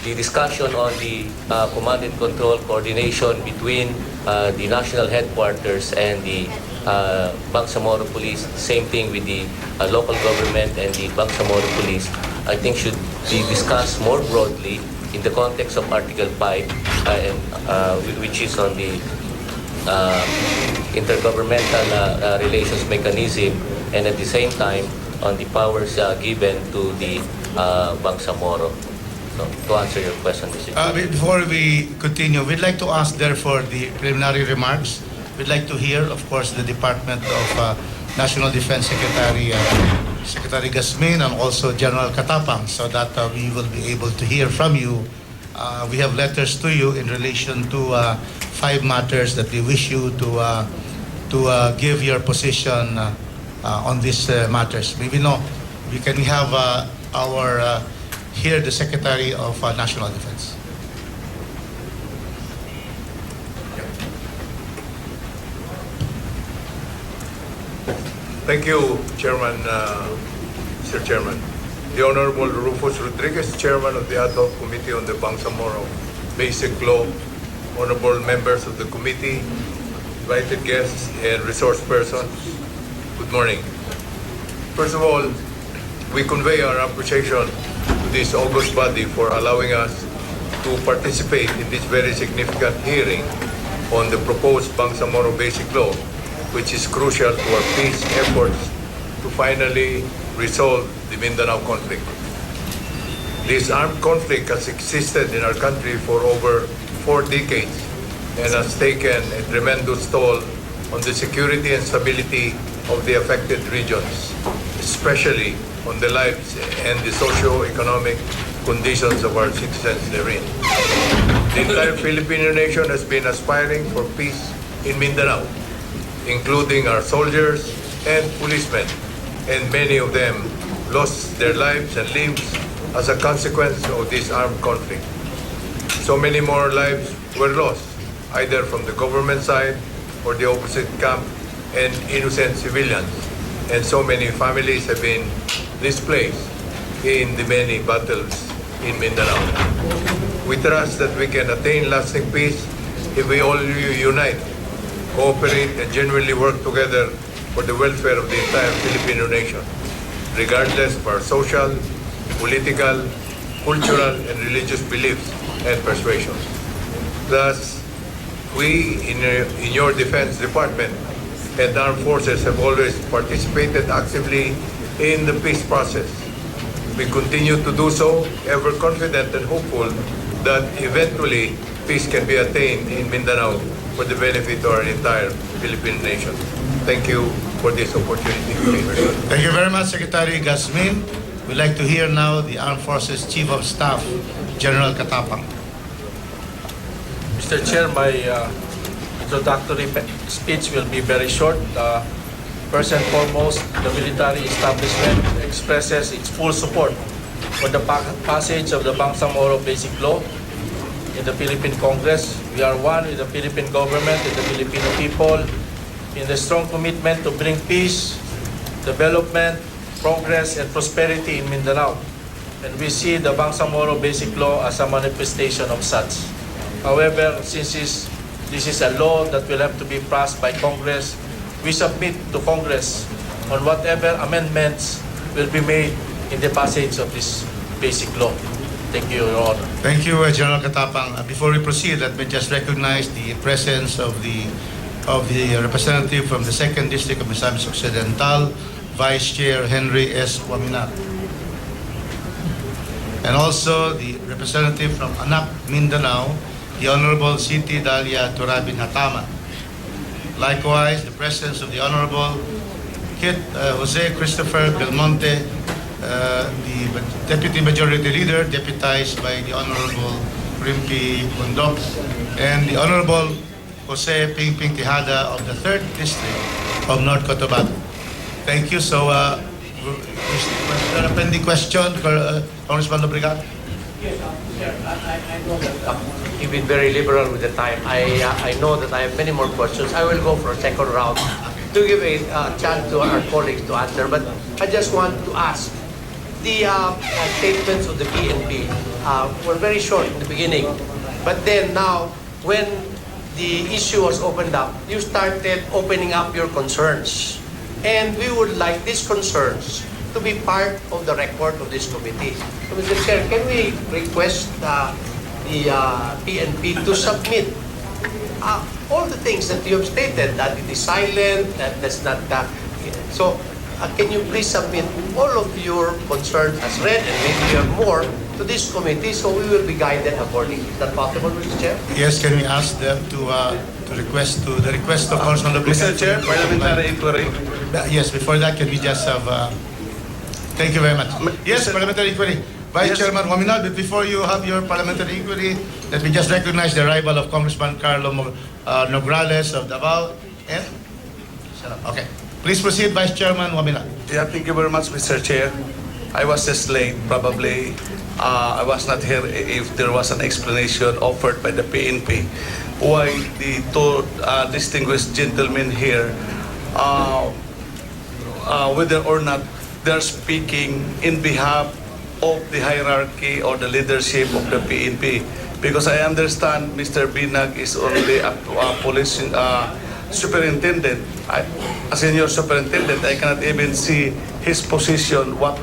Speaker 5: the discussion on the command and control coordination between the national headquarters and the Bangsamoro Police, same thing with the local government and the Bangsamoro Police, I think should be discussed more broadly in the context of Article 5, which is on the intergovernmental relations mechanism, and at the same time on the powers given to the Bangsamoro. So, to answer your question, Mr. Chair.
Speaker 2: Before we continue, we'd like to ask therefore the preliminary remarks. We'd like to hear, of course, the Department of National Defense Secretary, Secretary Gasmin, and also General Katapang, so that we will be able to hear from you. We have letters to you in relation to 5 matters that we wish you to give your position on these matters. We know we can have our here the Secretary of National Defense.
Speaker 11: Thank you, Chairman, Mr. Chairman. The Honorable Rufus Rodriguez, Chairman of the Ad hoc Committee on the Bangsamoro Basic Law, honorable members of the committee, invited guests, and resource persons, good morning. First of all, we convey our appreciation to this august body for allowing us to participate in this very significant hearing on the proposed Bangsamoro Basic Law, which is crucial to our peace efforts to finally resolve the Mindanao conflict. This armed conflict has existed in our country for over 4 decades and has taken a tremendous toll on the security and stability of the affected regions, especially on the lives and the socio-economic conditions of our citizens therein. The entire Filipino nation has been aspiring for peace in Mindanao, including our soldiers and policemen, and many of them lost their lives and limbs as a consequence of this armed conflict. So many more lives were lost, either from the government side or the opposite camp, and innocent civilians. And so many families have been displaced in the many battles in Mindanao. We trust that we can attain lasting peace if we all unite, cooperate, and genuinely work together for the welfare of the entire Filipino nation, regardless of our social, political, cultural, and religious beliefs and persuasions. Thus, we in your Defense Department and armed forces have always participated actively in the peace process. We continue to do so, ever confident and hopeful that eventually peace can be attained in Mindanao for the benefit of our entire Philippine nation. Thank you for this opportunity.
Speaker 2: Thank you very much, Secretary Gasmin. We'd like to hear now the Armed Forces Chief of Staff, General Katapang.
Speaker 12: Mr. Chair, my introductory speech will be very short. First and foremost, the military establishment expresses its full support for the passage of the Bangsamoro Basic Law in the Philippine Congress. We are one with the Philippine government and the Filipino people in the strong commitment to bring peace, development, progress, and prosperity in Mindanao. And we see the Bangsamoro Basic Law as a manifestation of such. However, since this is a law that will have to be passed by Congress, we submit to Congress on whatever amendments will be made in the passage of this basic law. Thank you, Your Honor.
Speaker 2: Thank you, General Katapang. Before we proceed, let me just recognize the presence of the representative from the 2nd District of Misamis Occidental, Vice Chair Henry S. Waminat. And also the representative from Anak, Mindanao, the Honorable Siti Dalia Turabin Hatama. Likewise, the presence of the Honorable Jose Christopher Belmonte, the Deputy Majority Leader, deputized by the Honorable Rimpi Bundok, and the Honorable Jose Pingping Tejada of the 3rd District of North Cotabato. Thank you. So, is there a pending question, Congressman Lobregat?
Speaker 1: Yes, I know that you've been very liberal with the time. I know that I have many more questions. I will go for a second round to give a chance to our colleagues to answer. But I just want to ask, the statements of the PNP were very short in the beginning. But then now, when the issue was opened up, you started opening up your concerns. And we would like these concerns to be part of the record of this committee. So, Mr. Chair, can we request the PNP to submit all the things that you have stated, that it is silent, that that's not so can you please submit all of your concerns as read, and maybe you have more, to this committee, so we will be guided accordingly. Is that possible, Mr. Chair?
Speaker 2: Yes, can we ask them to request to the request of Congressman Lobregat?
Speaker 13: Mr. Chair, parliamentary inquiry.
Speaker 2: Yes, before that, can we just have... thank you very much. Yes, parliamentary inquiry. Vice Chairman Waminal, but before you have your parliamentary inquiry, let me just recognize the arrival of Congressman Carlo Nograles of Davao. And? Okay. Please proceed, Vice Chairman Waminal.
Speaker 13: Yeah, thank you very much, Mr. Chair. I was just late. Probably I was not here if there was an explanation offered by the PNP why the two distinguished gentlemen here, whether or not they're speaking in behalf of the hierarchy or the leadership of the PNP. Because I understand Mr. Binag is only a police superintendent, a senior superintendent, I cannot even see his position, what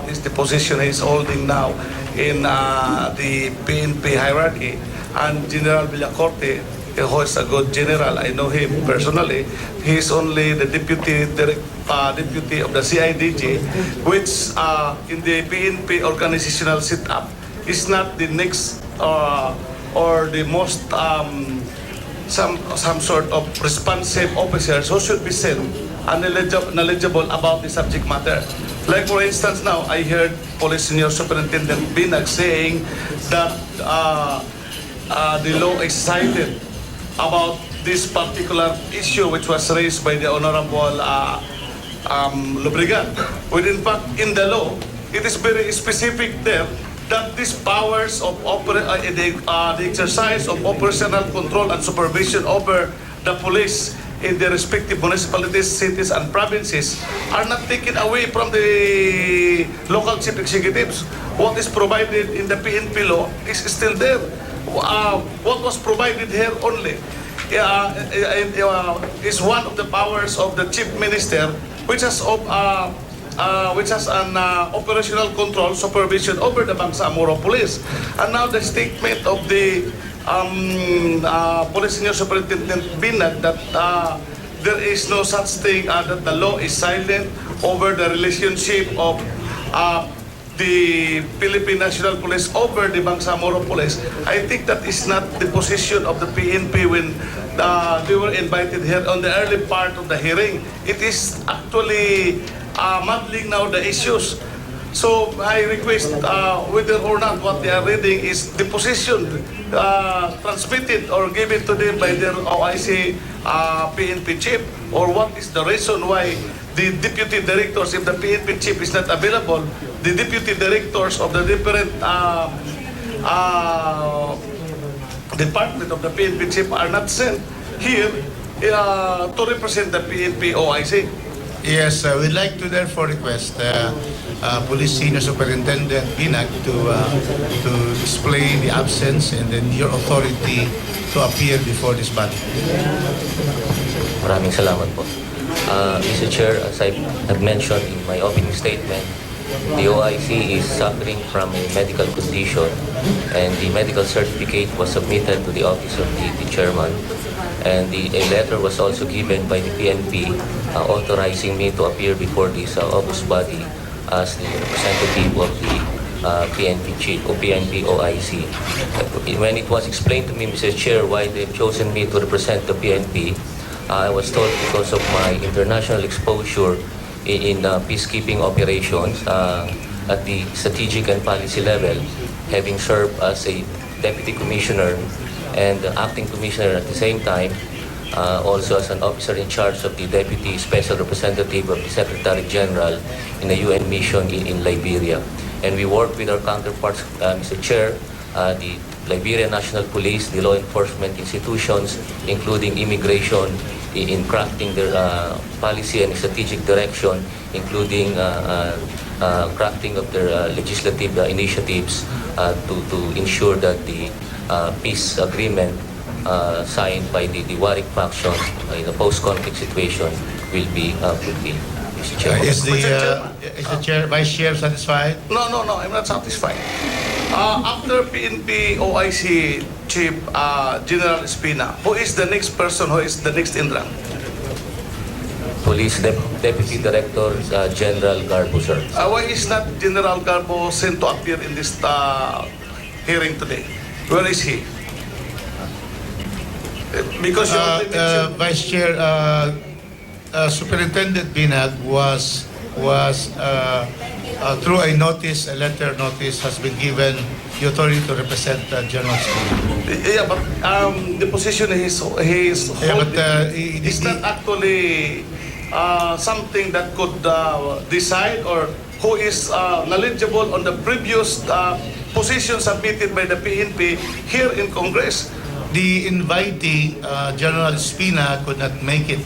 Speaker 13: is the position he's holding now in the PNP hierarchy. And General Villacorte, who is a good general, I know him personally, he's only the deputy of the CIDG, which in the PNP organizational setup is not the next or the most some sort of responsive officers who should be sent and knowledgeable about the subject matter. Like for instance now, I heard Police Senior Superintendent Binag saying that the law is cited about this particular issue which was raised by the Honorable Lubrigan. When in fact in the law, it is very specific there that these powers of the exercise of operational control and supervision over the police in the respective municipalities, cities, and provinces are not taken away from the local chief executives. What is provided in the PNP law is still there. What was provided here only is one of the powers of the chief minister, which has an operational control supervision over the Bangsamoro police. And now the statement of the Police Senior Superintendent Binag that there is no such thing, that the law is silent over the relationship of the Philippine National Police over the Bangsamoro Police. I think that is not the position of the PNP when they were invited here on the early part of the hearing. It is actually muddling now the issues. So I request whether or not what they are reading is the position transmitted or given to them by their OIC PNP chief, or what is the reason why the deputy directors, if the PNP chief is not available, the deputy directors of the different department of the PNP chief are not sent here to represent the PNP OIC.
Speaker 2: Yes, we'd like to therefore request Police Senior Superintendent Binag to explain the absence and then your authority to appear before this body.
Speaker 5: Maraming salamat po. Mr. Chair, as I have mentioned in my opening statement, the OIC is suffering from a medical condition, and the medical certificate was submitted to the office of the chairman, and a letter was also given by the PNP authorizing me to appear before this august body as the representative of the PNP chief or PNP OIC. When it was explained to me, Mr. Chair, why they've chosen me to represent the PNP, I was told because of my international exposure in peacekeeping operations at the strategic and policy level, having served as a deputy commissioner and acting commissioner at the same time, also as an officer in charge of the deputy special representative of the Secretary General in the UN mission in Liberia. And we work with our counterparts, Mr. Chair, the Liberian National Police, the law enforcement institutions, including immigration, in crafting their policy and strategic direction, including crafting of their legislative initiatives to ensure that the peace agreement signed by the Warwick faction in a post-conflict situation will be fulfilled. Mr. Chair.
Speaker 2: Is the Vice Chair satisfied?
Speaker 13: No, I'm not satisfied. After PNP OIC Chief General Espina, who is the next person, who is the next in rank?
Speaker 5: Police Deputy Director General Garbo, sir.
Speaker 13: Why is not General Garbo sent to appear in this hearing today? Where is he? Because you already mentioned...
Speaker 2: Vice Chair, Superintendent Binag was through a letter notice has been given the authority to represent General Espina.
Speaker 13: Yeah, but the position he's holding is not actually something that could decide or who is knowledgeable on the previous position submitted by the PNP here in Congress.
Speaker 2: The invitee, General Espina, could not make it.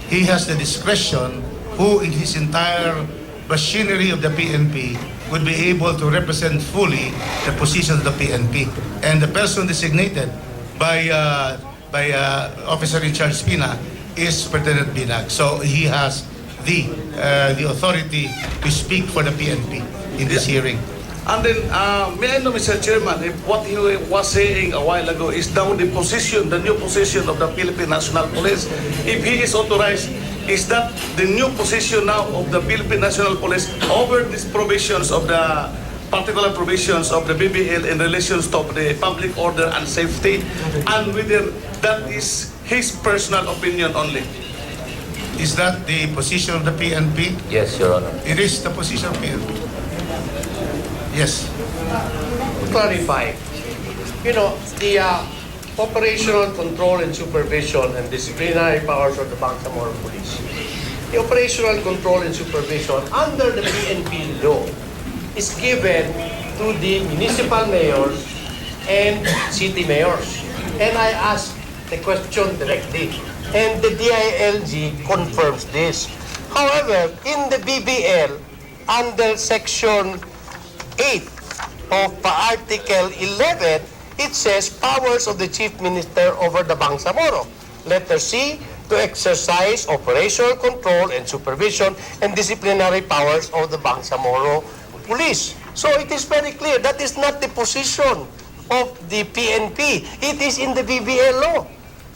Speaker 2: He has the discretion who in his entire machinery of the PNP would be able to represent fully the position of the PNP. And the person designated by Officer in Charge Espina is Superintendent Binag. So he has the authority to speak for the PNP in this hearing.
Speaker 13: And then, may I know, Mr. Chairman, if what he was saying a while ago is now the position, the new position of the Philippine National Police, if he is authorized, is that the new position now of the Philippine National Police over these provisions of the particular provisions of the BBL in relation to the public order and safety, and whether that is his personal opinion only?
Speaker 2: Is that the position of the PNP?
Speaker 5: Yes, Your Honor.
Speaker 2: It is the position of PNP. Yes.
Speaker 1: Clarify. You know, the operational control and supervision and disciplinary powers of the Bangsamoro Police. The operational control and supervision under the PNP law is given to the municipal mayors and city mayors. And I ask the question directly. And the DILG confirms this. However, in the BBL, under Section 8 of Article 11, it says powers of the Chief Minister over the Bangsamoro. Letter C, to exercise operational control and supervision and disciplinary powers of the Bangsamoro Police. So it is very clear that is not the position of the PNP. It is in the BBL law.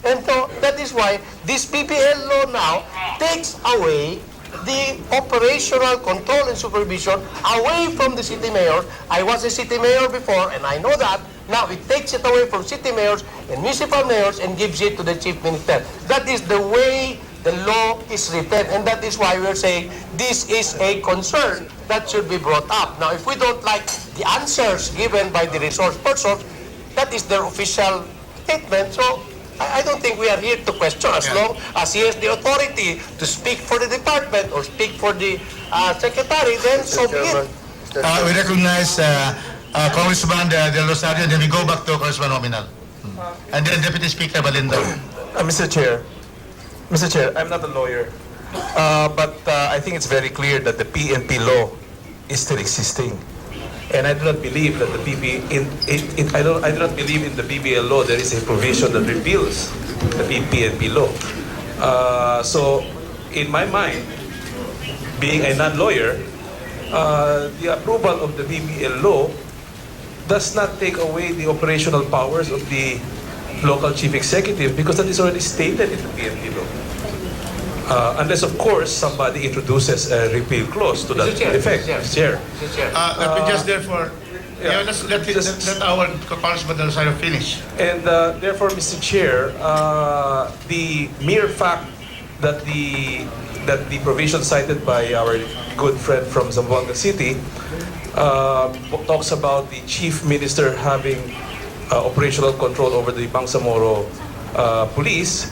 Speaker 1: And so that is why this BBL law now takes away the operational control and supervision away from the city mayor. I was a city mayor before, and I know that. Now it takes it away from city mayors and municipal mayors and gives it to the chief minister. That is the way the law is written, and that is why we're saying this is a concern that should be brought up. Now, if we don't like the answers given by the resource persons, that is their official statement. So I don't think we are here to question as long as he has the authority to speak for the department or speak for the secretary, then so be it.
Speaker 2: We recognize Congressman Del Rosario, and then we go back to Congressman Nominal. And then Deputy Speaker Balindo.
Speaker 14: Mr. Chair, I'm not a lawyer, but I think it's very clear that the PNP law is still existing.
Speaker 4: And I do not believe that I do not believe in the BBL law there is a provision that repeals the PNP law. So, in my mind, being a non-lawyer, the approval of the BBL law does not take away the operational powers of the local chief executive because that is already stated in the PNP law. Unless, of course, somebody introduces a repeal clause to that effect. Chair.
Speaker 2: Let me just therefore, let our Congressman Del Rosario finish.
Speaker 4: And therefore, Mr. Chair, the mere fact that the provision cited by our good friend from Zamboanga City talks about the chief minister having operational control over the Bangsamoro police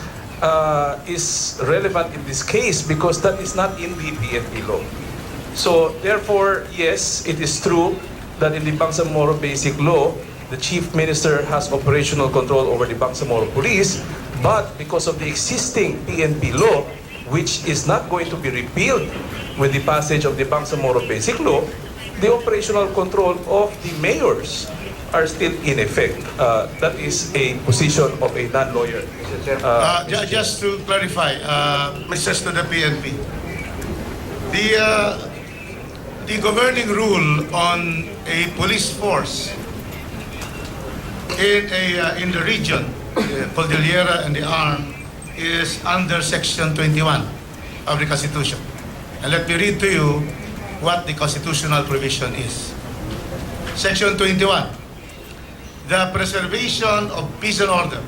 Speaker 4: is relevant in this case because that is not in the PNP law. So therefore, yes, it is true that in the Bangsamoro Basic Law, the Chief Minister has operational control over the Bangsamoro Police, but because of the existing PNP law, which is not going to be repealed with the passage of the Bangsamoro Basic Law, the operational control of the mayors are still in effect. That is a position of a non-lawyer.
Speaker 2: Just to clarify, Mrs. to the PNP, the governing rule on a police force in the region, Cordillera and the Arm, is under Section 21 of the Constitution. And let me read to you what the constitutional provision is. Section 21. The preservation of peace and order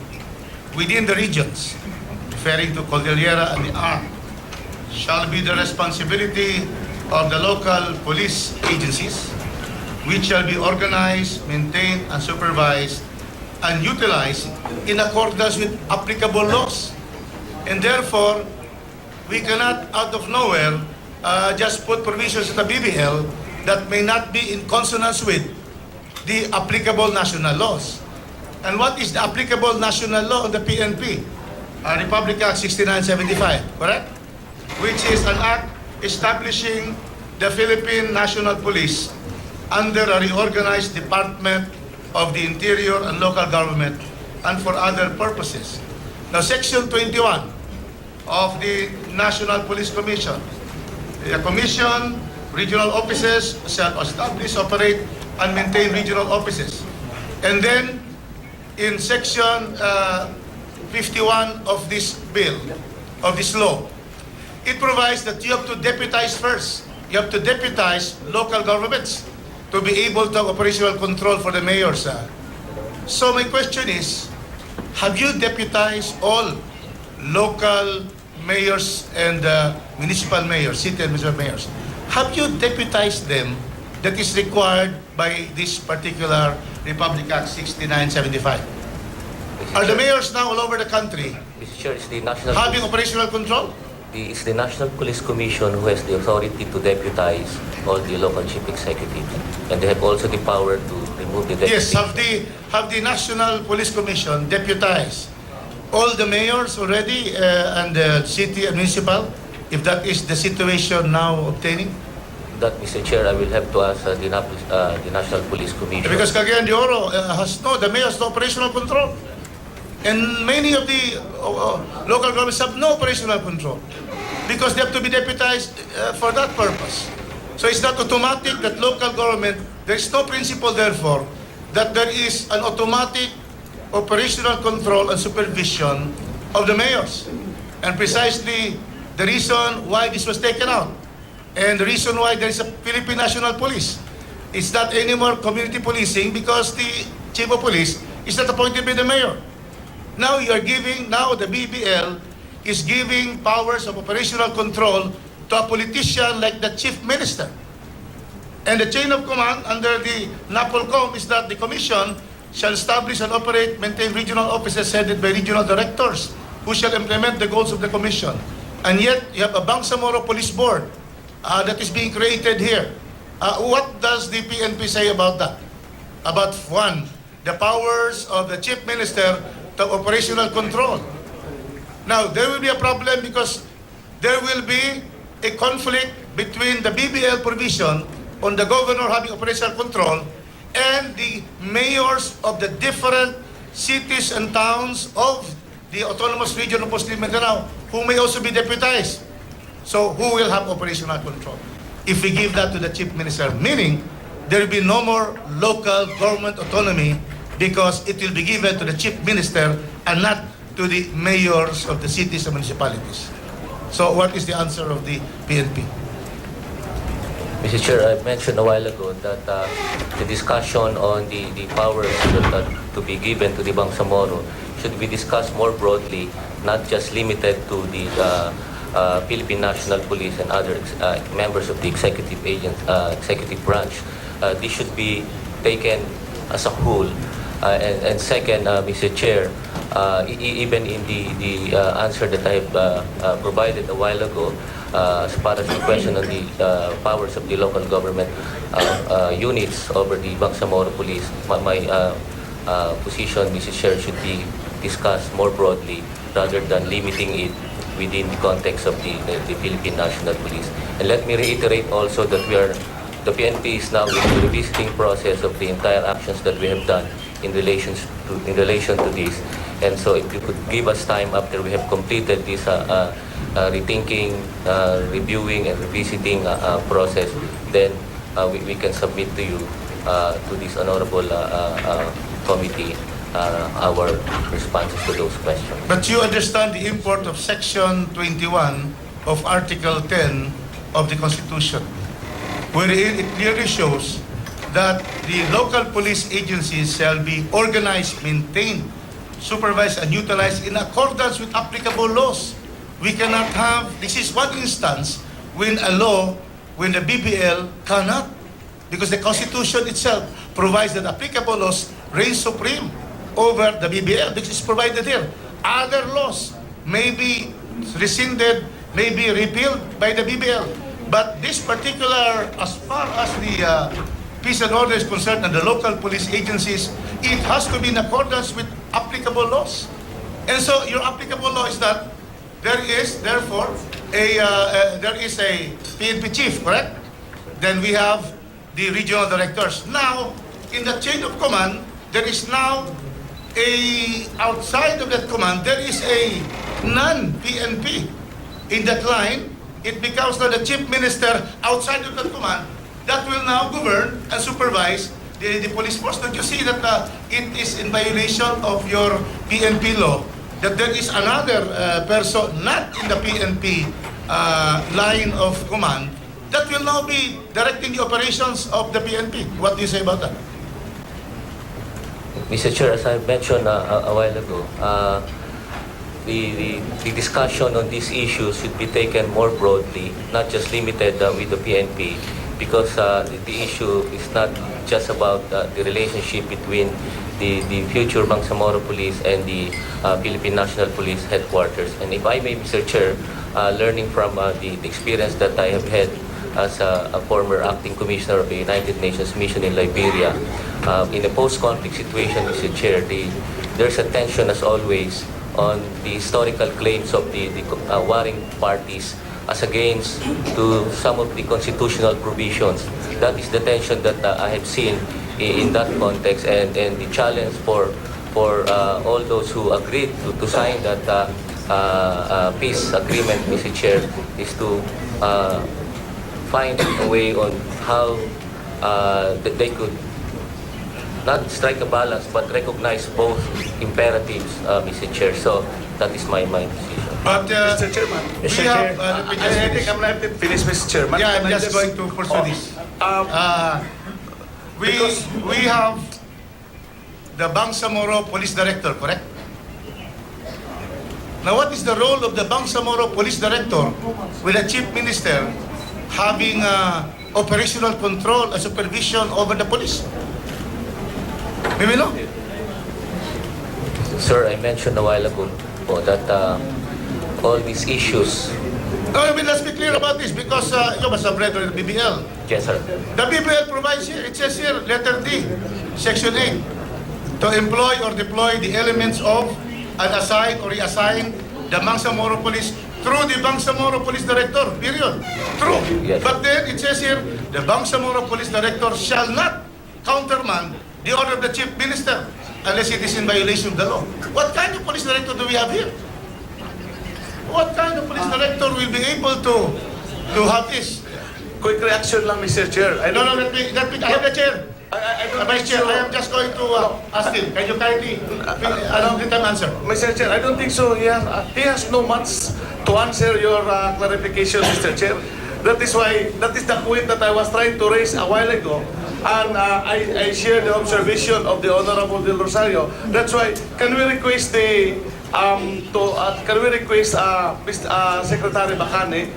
Speaker 2: within the regions, referring to Cordillera and the Arm, shall be the responsibility of the local police agencies, which shall be organized, maintained, and supervised, and utilized in accordance with applicable laws. And therefore, we cannot, out of nowhere, just put provisions in the BBL that may not be in consonance with the applicable national laws. And what is the applicable national law on the PNP? Republic Act 6975, correct? Which is an act establishing the Philippine National Police under a reorganized Department of the Interior and Local Government and for other purposes. Now, Section 21 of the National Police Commission. The commission, regional offices shall establish, operate, and maintain regional offices. And then, in section 51 of this bill, of this law, it provides that you have to deputize first. You have to deputize local governments to be able to have operational control for the mayors. So my question is, have you deputized all local mayors and municipal mayors, city and municipal mayors? Have you deputized them that is required by this particular Republic Act 6975? Are the mayors now all over the country
Speaker 5: Mr. Chair, it's the National
Speaker 2: having operational control?
Speaker 5: It's the National Police Commission who has the authority to deputize all the local chief executives, and they have also the power to remove the deputy.
Speaker 2: Yes, have the National Police Commission deputized all the mayors already and the city and municipal, if that is the situation now obtaining?
Speaker 5: That, Mr. Chair, I will have to ask the National Police Commission.
Speaker 2: Because Cagayan de Oro the mayor has no operational control. And many of the local governments have no operational control because they have to be deputized for that purpose. So it's not automatic that local government, there is no principle therefore that there is an automatic operational control and supervision of the mayors. And precisely the reason why this was taken out and the reason why there is a Philippine National Police. It's not anymore community policing because the chief of police is not appointed by the mayor. Now the BBL is giving powers of operational control to a politician like the chief minister. And the chain of command under the NAPOLCOM is that the commission shall establish and operate, maintain regional offices headed by regional directors who shall implement the goals of the commission. And yet, you have a Bangsamoro Police Board that is being created here. What does the PNP say about that? About one, the powers of the chief minister to operational control. Now, there will be a problem because there will be a conflict between the BBL provision on the governor having operational control and the mayors of the different cities and towns of the autonomous region of Postil Mindanao, who may also be deputized. So, who will have operational control? If we give that to the chief minister, meaning there will be no more local government autonomy because it will be given to the chief minister and not to the mayors of the cities and municipalities. So what is the answer of the PNP?
Speaker 5: Mr. Chair, I mentioned a while ago that the discussion on the powers that to be given to the Bangsamoro should be discussed more broadly, not just limited to the Philippine National Police and other members of the executive branch. This should be taken as a whole. And second, Mr. Chair, even in the answer that I have provided a while ago, as far as the question on the powers of the local government units over the Bangsamoro Police, my position, Mr. Chair, should be discussed more broadly rather than limiting it within the context of the Philippine National Police. And let me reiterate also that the PNP is now in the revisiting process of the entire actions that we have done in relation to this. And so if you could give us time after we have completed this rethinking, reviewing and revisiting process, then we can submit to you, to this honorable committee, our responses to those questions.
Speaker 2: But you understand the import of Section 21 of Article 10 of the Constitution, where it clearly shows that the local police agencies shall be organized, maintained, supervised, and utilized in accordance with applicable laws. We cannot have, this is one instance when the BBL cannot, because the Constitution itself provides that applicable laws reign supreme over the BBL, which is provided here. Other laws may be rescinded, may be repealed by the BBL. But this particular, as far as the peace and order is concerned and the local police agencies, it has to be in accordance with applicable laws. And so your applicable law is that there is therefore there is a PNP chief, correct? Then we have the regional directors. Now, in the chain of command, there is now outside of that command, there is a non-PNP. In that line, it becomes now the chief minister outside of that command that will now govern and supervise the police force. Don't you see that it is in violation of your PNP law that there is another person not in the PNP line of command that will now be directing the operations of the PNP? What do you say about that?
Speaker 5: Mr. Chair, as I mentioned a while ago, the discussion on these issues should be taken more broadly, not just limited with the PNP, because the issue is not just about the relationship between the future Bangsamoro Police and the Philippine National Police Headquarters. And if I may, Mr. Chair, learning from the experience that I have had as a former acting commissioner of the United Nations mission in Liberia, in a post-conflict situation, Mr. Chair, there's a tension as always on the historical claims of the warring parties as against to some of the constitutional provisions. That is the tension that I have seen in that context, and the challenge for all those who agreed to sign that peace agreement, Mr. Chair, is to find a way on how that they could not strike a balance but recognize both imperatives, Mr. Chair. So that is my decision.
Speaker 2: But
Speaker 13: Mr. Chairman,
Speaker 2: we have,
Speaker 13: I think I'm not finished, Mr. Chairman.
Speaker 2: yeah, I'm
Speaker 13: Can I
Speaker 2: just going to pursue this. We have the Bangsamoro Police Director, correct? Now, what is the role of the Bangsamoro Police Director with the Chief Minister having operational control and supervision over the police? May we know?
Speaker 5: Sir, I mentioned a while ago that all these issues.
Speaker 2: No, I mean, let's be clear about this because you must have read the BBL.
Speaker 5: Yes, sir.
Speaker 2: The BBL provides here, it says here, letter D, Section 8, to employ or deploy the elements of and assign or reassign the Bangsamoro Police through the Bangsamoro Police Director, period. True.
Speaker 5: Yes.
Speaker 2: But then it says here, the Bangsamoro Police Director shall not countermand the order of the Chief Minister unless it is in violation of the law. What kind of police director do we have here? What kind of police director will be able to have this?
Speaker 13: Quick reaction lang, Mr. Chair.
Speaker 2: I have the chair. Vice Chair, I am just going to ask him. Can you kindly let him answer?
Speaker 13: Mr. Chair, I don't think so. He has no much to answer your clarification, Mr. Chair. That is the point that I was trying to raise a while ago. And I share the observation of the Honorable Del Rosario. That's why, can we request Secretary Bacane,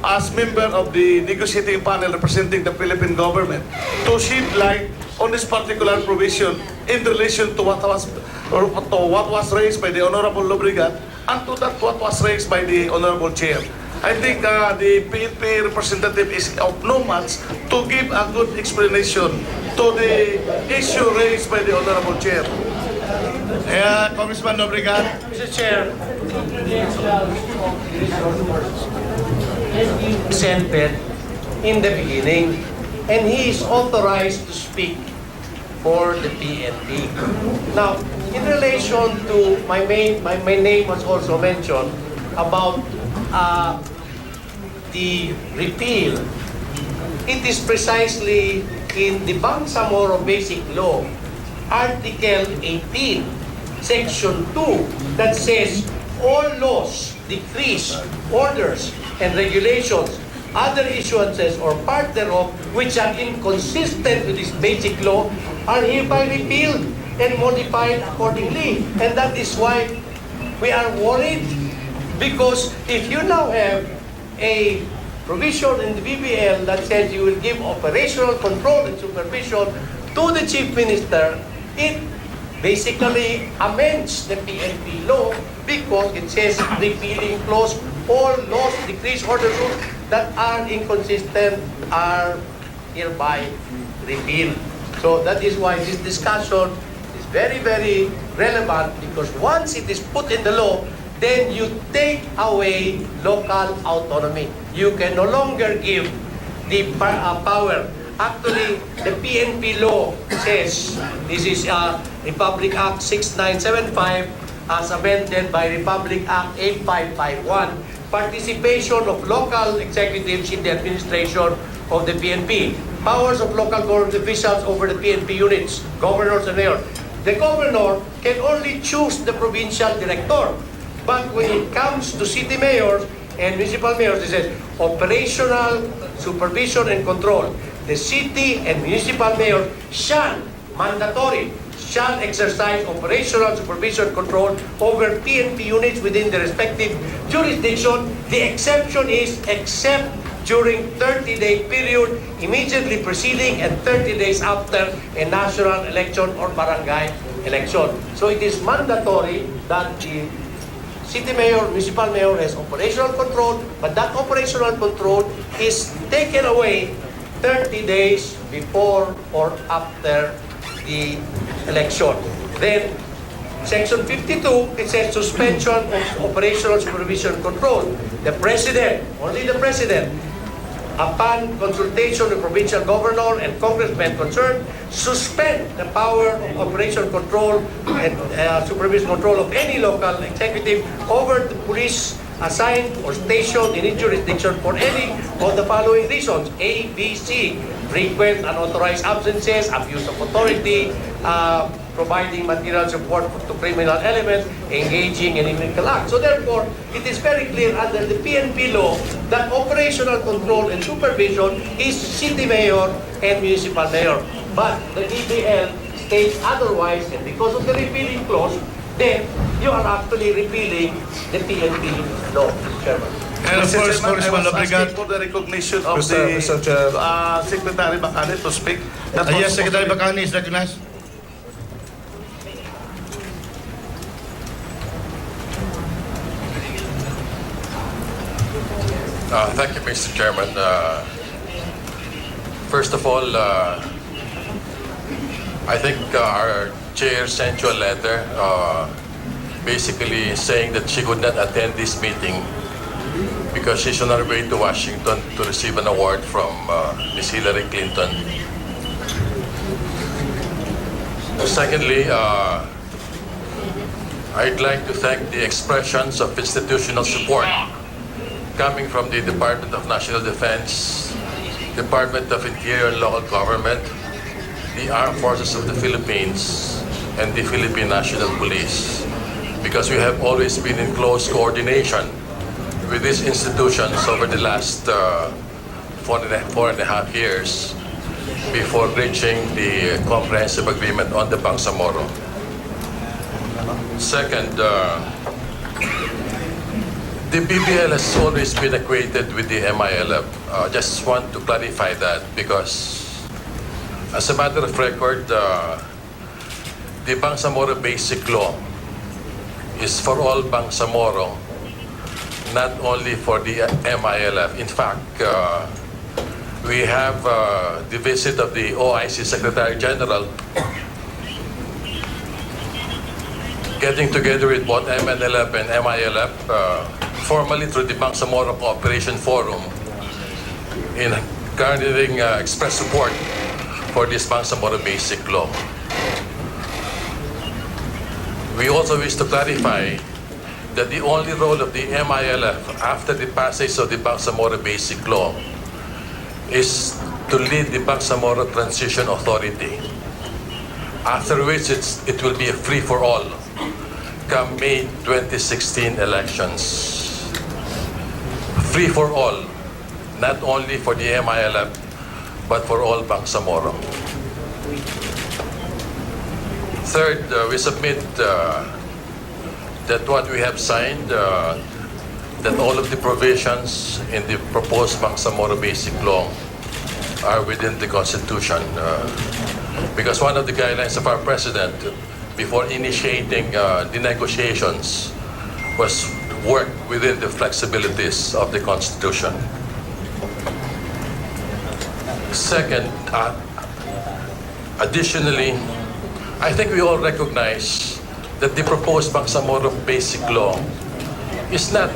Speaker 13: as member of the negotiating panel representing the Philippine government, to shed light on this particular provision in relation to what was raised by the Honorable Lobregat and to that what was raised by the Honorable Chair. I think the PNP representative is of no match to give a good explanation to the issue raised by the Honorable Chair.
Speaker 2: Yeah, Congressman Lobregat.
Speaker 1: Mr. Chair, presented in the beginning, and he is authorized to speak for the PNP. Now, in relation to my name was also mentioned about the repeal. It is precisely in the Bangsamoro Basic Law, Article 18, Section 2, that says all laws, decrees, orders, and regulations, other issuances or part thereof which are inconsistent with this basic law are hereby repealed and modified accordingly. And that is why we are worried, because if you now have a provision in the BBL that says you will give operational control and supervision to the Chief Minister, it basically amends the PNP law because it says repealing clause, all laws, decrees, orders, rules that are inconsistent are hereby repealed. So that is why this discussion is very, very relevant, because once it is put in the law, then you take away local autonomy. You can no longer give the power Actually, the PNP law says, this is Republic Act 6975 as amended by Republic Act 8551, participation of local executives in the administration of the PNP. Powers of local government officials over the PNP units, governors and mayors. The governor can only choose the provincial director. But when it comes to city mayors and municipal mayors, it says operational supervision and control. The city and municipal mayor shall exercise operational supervision control over PNP units within the respective jurisdiction. The exception is except during 30-day period immediately preceding and 30 days after a national election or barangay election. So it is mandatory that the city mayor, municipal mayor has operational control, but that operational control is taken away 30 days before or after the election. Then, Section 52, it says suspension of operational supervision control. The President, only the President, upon consultation of provincial governor and congressmen concerned, suspend the power of operation control and supervision control of any local executive over the police assigned or stationed in its jurisdiction for any of the following reasons: A, B, C, frequent unauthorized absences, abuse of authority, providing material support to criminal elements, engaging in illegal acts. So therefore, it is very clear under the PNP law that operational control and supervision is city mayor and municipal mayor. But the DBL states otherwise, and because of the repealing clause, then you are actually repealing the PNP law, Chairman.
Speaker 13: And of course,
Speaker 10: Chairman, I
Speaker 13: Congressman
Speaker 10: was
Speaker 13: Obligado.
Speaker 10: asking for the recognition of
Speaker 14: Mr. Chair.
Speaker 10: Secretary Bacani to speak.
Speaker 2: Yes, Secretary Bacani is recognized.
Speaker 15: Thank you, Mr. Chairman. First of all, I think our chair sent you a letter basically saying that she could not attend this meeting because she's on her way to Washington to receive an award from Ms. Hillary Clinton. Secondly, I'd like to thank the expressions of institutional support coming from the Department of National Defense, Department of Interior and Local Government, the Armed Forces of the Philippines, and the Philippine National Police, because we have always been in close coordination with these institutions over the last 4.5 years before reaching the comprehensive agreement on the Bangsamoro. Second, the BBL has always been acquainted with the MILF. Just want to clarify that because, as a matter of record, the Bangsamoro Basic Law is for all Bangsamoro, not only for the MILF. In fact, we have the visit of the OIC Secretary General getting together with both MNLF and MILF formally through the Bangsamoro Cooperation Forum in garnering express support for this Bangsamoro Basic Law. We also wish to clarify that the only role of the MILF after the passage of the Bangsamoro Basic Law is to lead the Bangsamoro Transition Authority, after which it will be a free-for-all come May 2016 elections. Free for all, not only for the MILF, but for all Bangsamoro. Third, we submit that what we have signed, that all of the provisions in the proposed Bangsamoro Basic Law are within the Constitution. Because one of the guidelines of our President before initiating the negotiations was work within the flexibilities of the Constitution. Second, additionally, I think we all recognize that the proposed Bangsamoro Basic Law is not,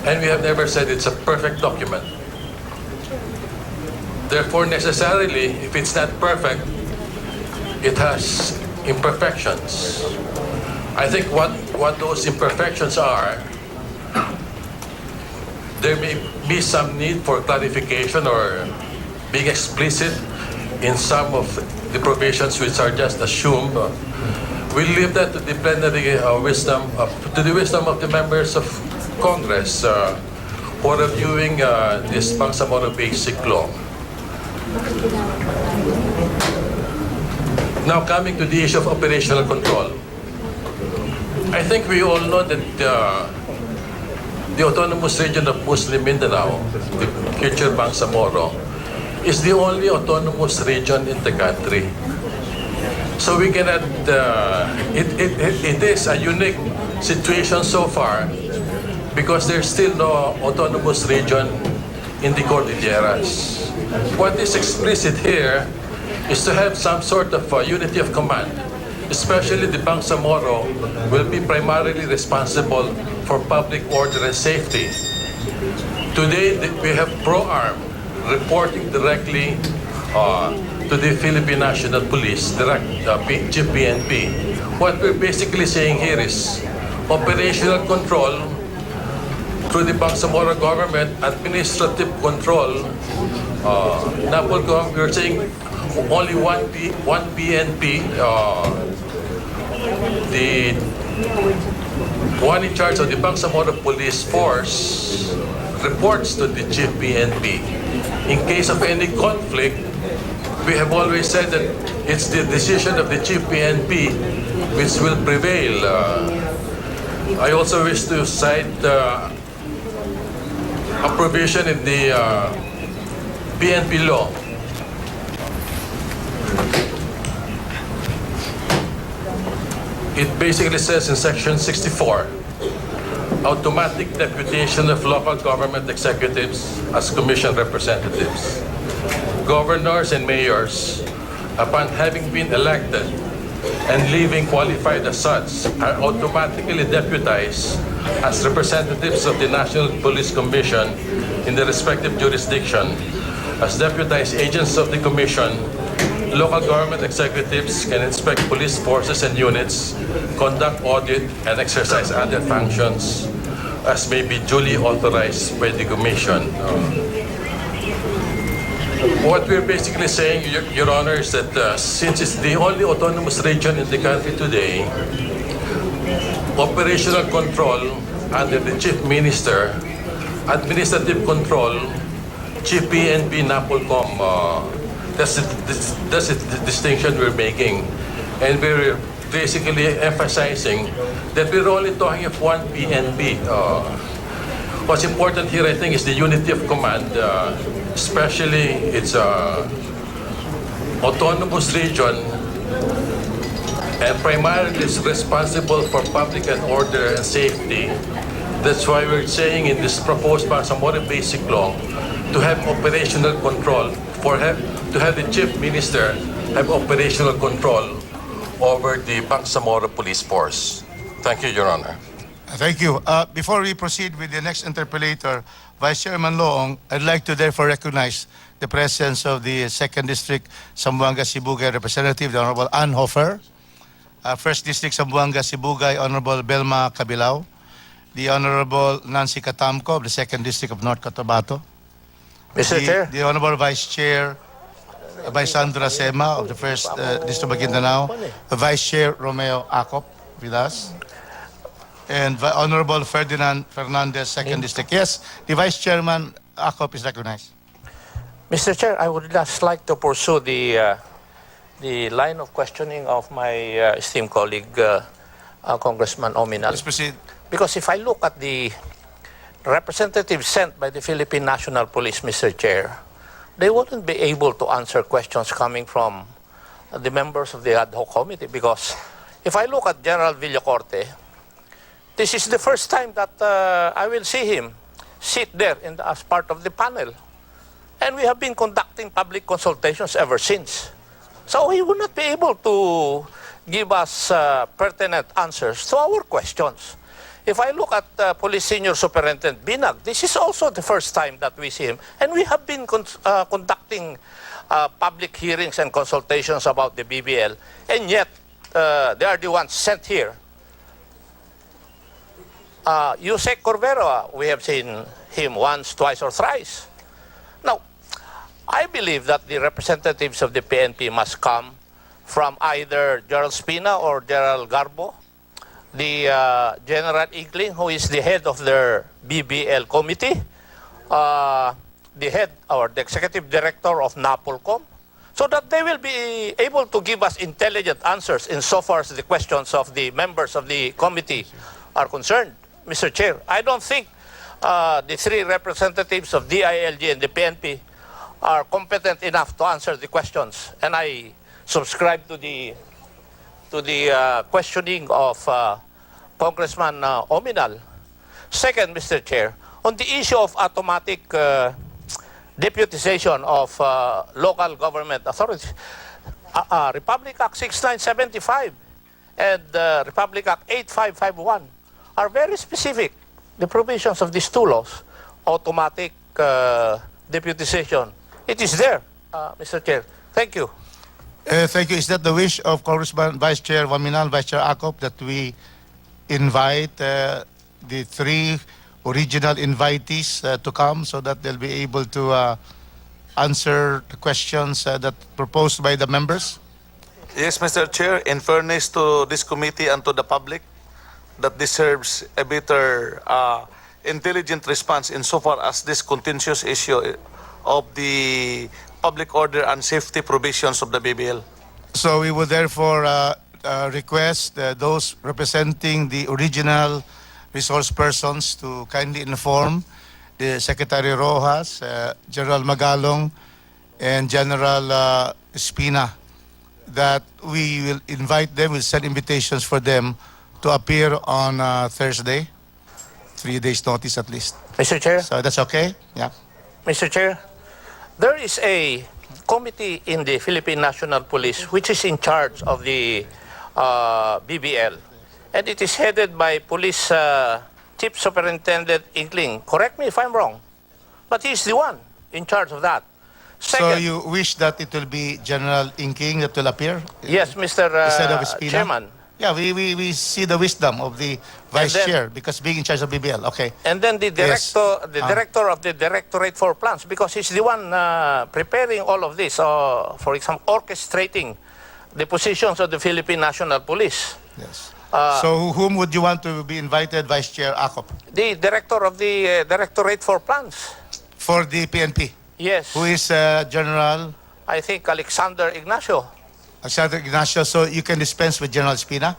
Speaker 15: and we have never said it's a perfect document. Therefore, necessarily, if it's not perfect, it has imperfections. I think what those imperfections are, there may be some need for clarification or being explicit in some of the provisions which are just assumed. We leave that to the plenary wisdom, to the wisdom of the members of Congress for reviewing this Bangsamoro Basic Law. Now coming to the issue of operational control. I think we all know that the autonomous region of Muslim Mindanao, the future Bangsamoro, is the only autonomous region in the country. So we cannot, it is a unique situation so far because there's still no autonomous region in the Cordilleras. What is explicit here is to have some sort of unity of command, especially the Bangsamoro will be primarily responsible for public order and safety. Today, we have ProArm reporting directly to the Philippine National Police, Chief PNP. What we're basically saying here is operational control through the Bangsamoro government, administrative control. Napolcom, we're saying only one PNP, the one in charge of the Bangsamoro Police Force reports to the Chief PNP. In case of any conflict, we have always said that it's the decision of the Chief PNP which will prevail. I also wish to cite a provision in the PNP law. It basically says in section 64, automatic deputation of local government executives as commission representatives. Governors and mayors, upon having been elected and leaving qualified as such, are automatically deputized as representatives of the National Police Commission in the respective jurisdiction. As deputized agents of the Commission, local government executives can inspect police forces and units, conduct audit, and exercise other functions as may be duly authorized by the Commission. What we're basically saying, Your Honor, is that since it's the only autonomous region in the country today, operational control under the Chief Minister, administrative control, Chief PNP, Napolcom, that's the distinction we're making. And we're basically emphasizing that we're only talking of one PNP. What's important here, I think, is the unity of command, especially its autonomous region and primarily is responsible for public and order and safety. That's why we're saying in this proposed Bangsamoro Basic Law to have operational control, to have the Chief Minister have operational control over the Bangsamoro Police Force. Thank you, Your Honor.
Speaker 2: Thank you. Before we proceed with the next interpellator, Vice Chairman Loong, I'd like to therefore recognize the presence of the 2nd District Zamboanga Sibugay Representative, the Honorable Ann Hofer, 1st District Zamboanga Sibugay, Honorable Belma Cabilao, the Honorable Nancy Catamco of the 2nd District of North Cotabato,
Speaker 1: Mr. Chair.
Speaker 2: The Honorable Vice Chair, Vice Sandra Sema of the 1st District of Maguindanao, Vice Chair Romeo Acop with us, and Honorable Ferdinand Fernandez, 2nd District. Yes, the Vice Chairman Acop is recognized.
Speaker 4: Mr. Chair, I would just like to pursue the line of questioning of my esteemed colleague, Congressman Ominal.
Speaker 2: Let's proceed.
Speaker 4: Because if I look at the representatives sent by the Philippine National Police, Mr. Chair, they wouldn't be able to answer questions coming from the members of the ad hoc committee. Because if I look at General Villacorte, this is the first time that I will see him sit there as part of the panel. And we have been conducting public consultations ever since. So he will not be able to give us pertinent answers to our questions.
Speaker 16: if I look at Police Senior Superintendent Binag, this is also the first time that we see him. And we have been conducting public hearings and consultations about the BBL, and yet they are the ones sent here. Yusek Corbero, we have seen him once, twice, or thrice. Now, I believe that the representatives of the PNP must come from either Gerald Spina or Gerald Garbo, the General Igling, who is the head of their BBL committee, the head or the executive director of NAPOLCOM, so that they will be able to give us intelligent answers insofar as the questions of the members of the committee are concerned. Mr. Chair, I don't think the three representatives of DILG and the PNP are competent enough to answer the questions, and I subscribe to the questioning of Congressman Ominal. Second, Mr. Chair, on the issue of automatic deputization of local government authorities, Republic Act 6975 and Republic Act 8551 are very specific. The provisions of these two laws, automatic deputization, it is there, Mr. Chair. Thank you.
Speaker 2: Thank you. Is that the wish of Congressman Vice Chair Waminal, Vice Chair Acop, that we invite the three original invitees to come so that they'll be able to answer the questions that proposed by the members?
Speaker 17: Yes, Mr. Chair. In fairness to this committee and to the public, that deserves a better intelligent response insofar as this contentious issue of the public order and safety provisions of the BBL.
Speaker 2: So we would therefore request those representing the original resource persons to kindly inform the Secretary Rojas, General Magalong, and General Espina that we will invite them, we'll send invitations for them to appear on Thursday, 3 days notice at least.
Speaker 16: Mr. Chair?
Speaker 2: So that's okay? Yeah.
Speaker 16: Mr. Chair, there is a committee in the Philippine National Police which is in charge of the BBL, and it is headed by Police Chief Superintendent Igling. Correct me if I'm wrong, but he's the one in charge of that.
Speaker 2: So you wish that it will be General Inking that will appear?
Speaker 16: Yes, Mr.
Speaker 2: Instead of Espina?
Speaker 16: Chairman.
Speaker 2: Yeah, we see the wisdom of the Vice Chair because being in charge of BBL. Okay.
Speaker 16: And then the director,
Speaker 2: Yes.
Speaker 16: director of the Directorate for Plans, because he's the one preparing all of this, for example, orchestrating the positions of the Philippine National Police.
Speaker 2: Yes. So whom would you want to be invited, Vice Chair Acop?
Speaker 16: The director of the Directorate for Plans.
Speaker 2: For the PNP?
Speaker 16: Yes.
Speaker 2: Who is General?
Speaker 16: I think Alexander Ignacio.
Speaker 2: Alexander Ignacio. So you can dispense with General Espina?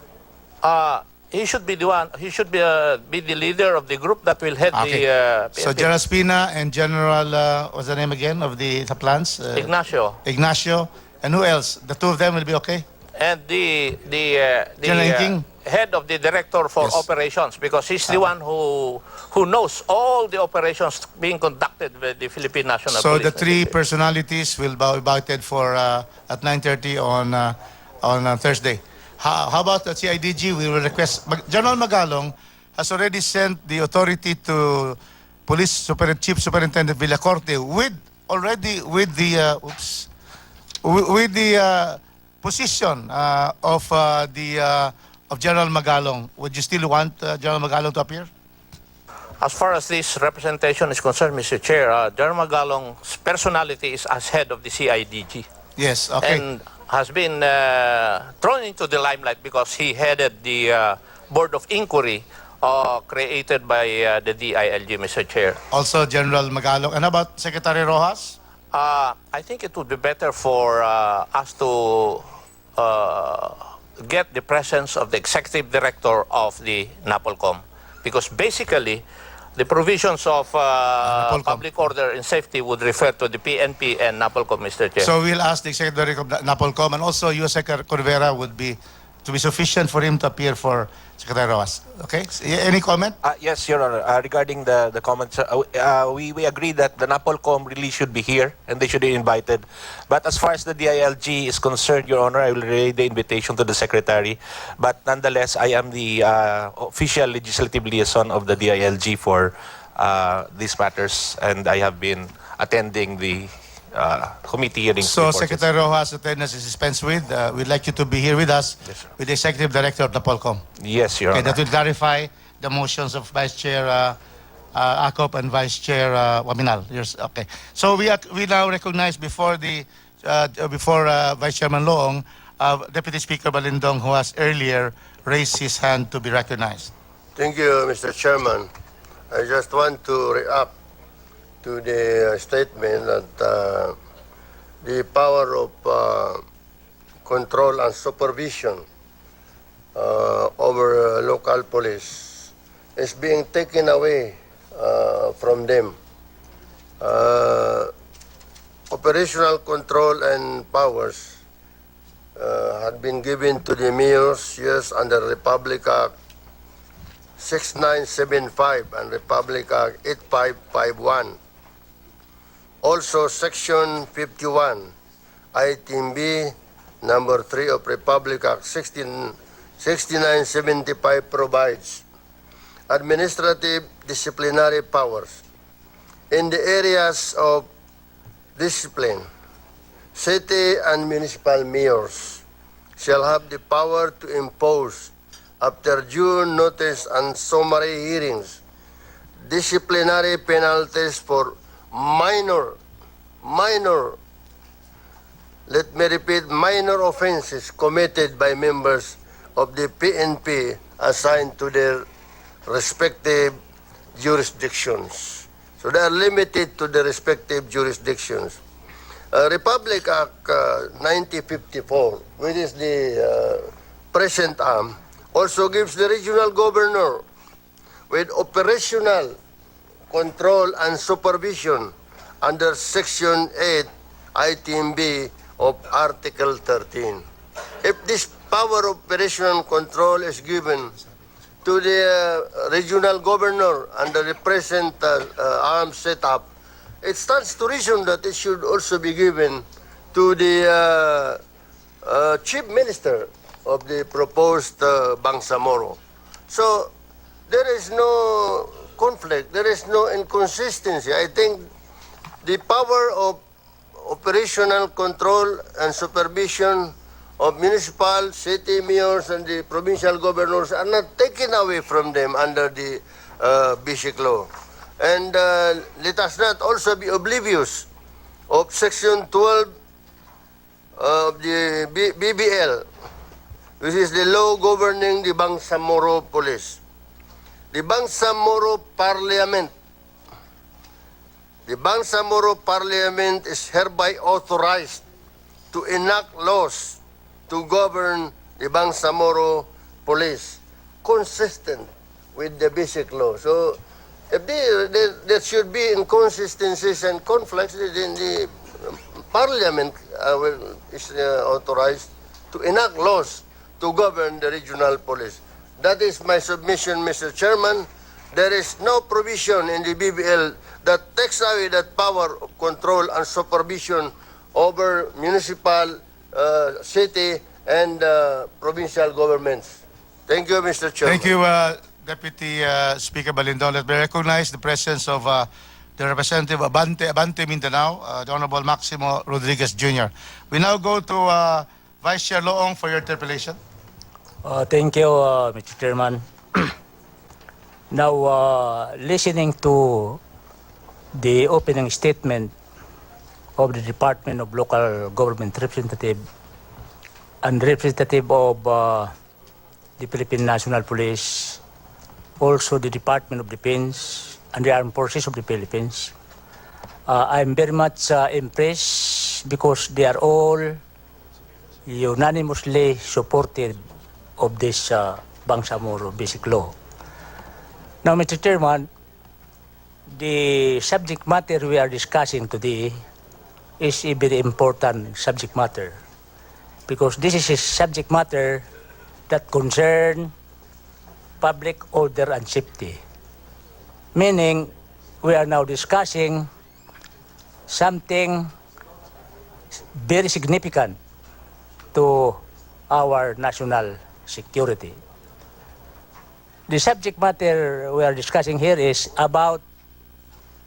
Speaker 16: He should be the one. He should be the leader of the group that will head the PNP.
Speaker 2: So General Espina and General, what's the name again of the plans?
Speaker 16: Ignacio.
Speaker 2: Ignacio. And who else? The two of them will be okay?
Speaker 16: And the
Speaker 2: General King?
Speaker 16: head of the director for operations, because he's the one who knows all the operations being conducted by the Philippine National
Speaker 2: So
Speaker 16: Police.
Speaker 2: the three personalities will be invited for at 9:30 on Thursday. How about the CIDG? We will request. General Magalong has already sent the authority to Police Chief Superintendent Villacorte with the position of General Magalong. Would you still want General Magalong to appear?
Speaker 16: As far as this representation is concerned, Mr. Chair, General Magalong's personality is as head of the CIDG.
Speaker 2: Yes, okay.
Speaker 16: And has been thrown into the limelight because he headed the Board of Inquiry created by the DILG, Mr. Chair.
Speaker 2: Also General Magalong. And about Secretary Rojas?
Speaker 16: I think it would be better for us to get the presence of the executive director of the NAPOLCOM, because basically the provisions of public order and safety would refer to the PNP and NAPOLCOM, Mr. Chair.
Speaker 2: So we'll ask the executive director of NAPOLCOM, and also Yusek Corvera would be to be sufficient for him to appear for Secretary Rojas. Okay? So, any comment?
Speaker 4: Yes, Your Honor. Regarding the comments, we agree that the NAPOLCOM really should be here and they should be invited. But as far as the DILG is concerned, Your Honor, I will relay the invitation to the Secretary. But nonetheless, I am the official legislative liaison of the DILG for these matters, and I have been attending the committee hearings.
Speaker 2: So
Speaker 4: before
Speaker 2: Secretary Rojas' attendance is dispensed with. We'd like you to be here with us, with the Executive Director of the Polcom.
Speaker 4: Yes, Your
Speaker 2: Okay,
Speaker 4: Honor.
Speaker 2: that will clarify the motions of Vice Chair Acop and Vice Chair Waminal. Yes, okay. So we now recognize before Vice Chairman Loong, Deputy Speaker Balindong, who has earlier raised his hand to be recognized.
Speaker 9: Thank you, Mr. Chairman. I just want to react to the statement that the power of control and supervision over local police is being taken away from them. Operational control and powers had been given to the mayors, yes, under Republic Act 6975 and Republic Act 8551. Also, Section 51, Item B, Number 3 of Republic Act 6975 provides administrative disciplinary powers. In the areas of discipline, city and municipal mayors shall have the power to impose, after due notice and summary hearings, disciplinary penalties for minor, let me repeat, minor offenses committed by members of the PNP assigned to their respective jurisdictions. So they are limited to the respective jurisdictions. Republic Act 9054, which is the present arm, also gives the regional governor with operational control and supervision under Section 8, Item B of Article 13. If this power of operational control is given to the regional governor under the present arm setup, it stands to reason that it should also be given to the chief minister of the proposed Bangsamoro. So there is no conflict, there is no inconsistency. I think the power of operational control and supervision of municipal, city mayors, and the provincial governors are not taken away from them under the basic law. And let us not also be oblivious of Section 12 of the BBL, which is the law governing the Bangsamoro Police. The Bangsamoro Parliament. The Bangsamoro Parliament is hereby authorized to enact laws to govern the Bangsamoro Police, consistent with the basic law. So, if there should be inconsistencies and conflicts, then the Parliament is authorized to enact laws to govern the regional police. That is my submission, Mr. Chairman. There is no provision in the BBL that takes away that power of control and supervision over municipal, city, and provincial governments. Thank you, Mr. Chairman.
Speaker 2: Thank you, Deputy Speaker Balindong. Let me recognize the presence of the representative of Abante Mindanao, the Honorable Maximo Rodriguez Jr. We now go to Vice Chair Loong for your interpellation.
Speaker 18: Thank you, Mr. Chairman. Now, listening to the opening statement of the Department of Local Government Representative and representative of the Philippine National Police, also the Department of Defense and the Armed Forces of the Philippines, I'm very much impressed because they are all unanimously supportive of this Bangsamoro Basic Law. Now, Mr. Chairman, the subject matter we are discussing today is a very important subject matter because this is a subject matter that concern public order and safety. Meaning, we are now discussing something very significant to our national security. The subject matter we are discussing here is about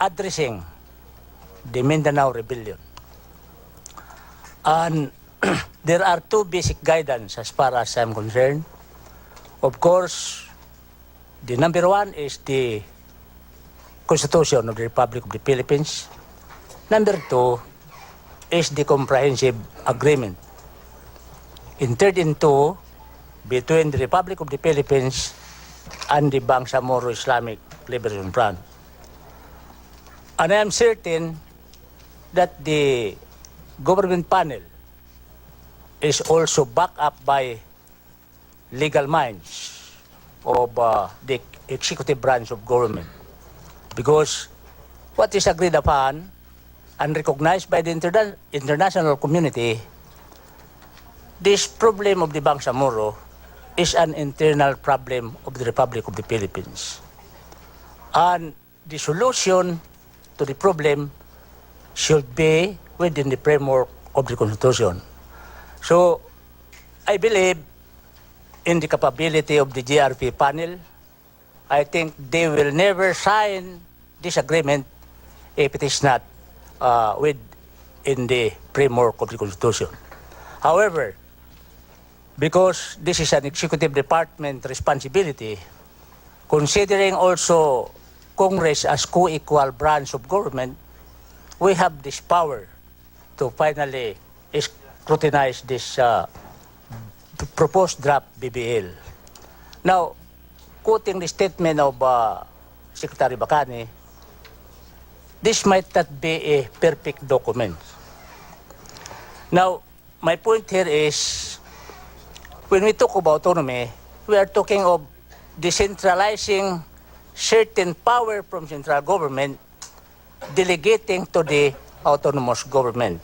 Speaker 18: addressing the Mindanao Rebellion. And there are two basic guidance as far as I'm concerned. Of course, the number one is the Constitution of the Republic of the Philippines. Number two is the Comprehensive Agreement entered into between the Republic of the Philippines and the Bangsamoro Islamic Liberation Front. And I am certain that the government panel is also backed up by legal minds of the executive branch of government. Because what is agreed upon and recognized by the international community, this problem of the Bangsamoro is an internal problem of the Republic of the Philippines. And the solution to the problem should be within the framework of the Constitution. So, I believe in the capability of the GRP panel. I think they will never sign this agreement if it is not within the framework of the Constitution. However, because this is an executive department responsibility, considering also Congress as co-equal branch of government, we have this power to finally scrutinize this proposed draft BBL. Now, quoting the statement of Secretary Bacani, this might not be a perfect document. Now, my point here is, when we talk about autonomy, we are talking of decentralizing certain power from central government, delegating to the autonomous government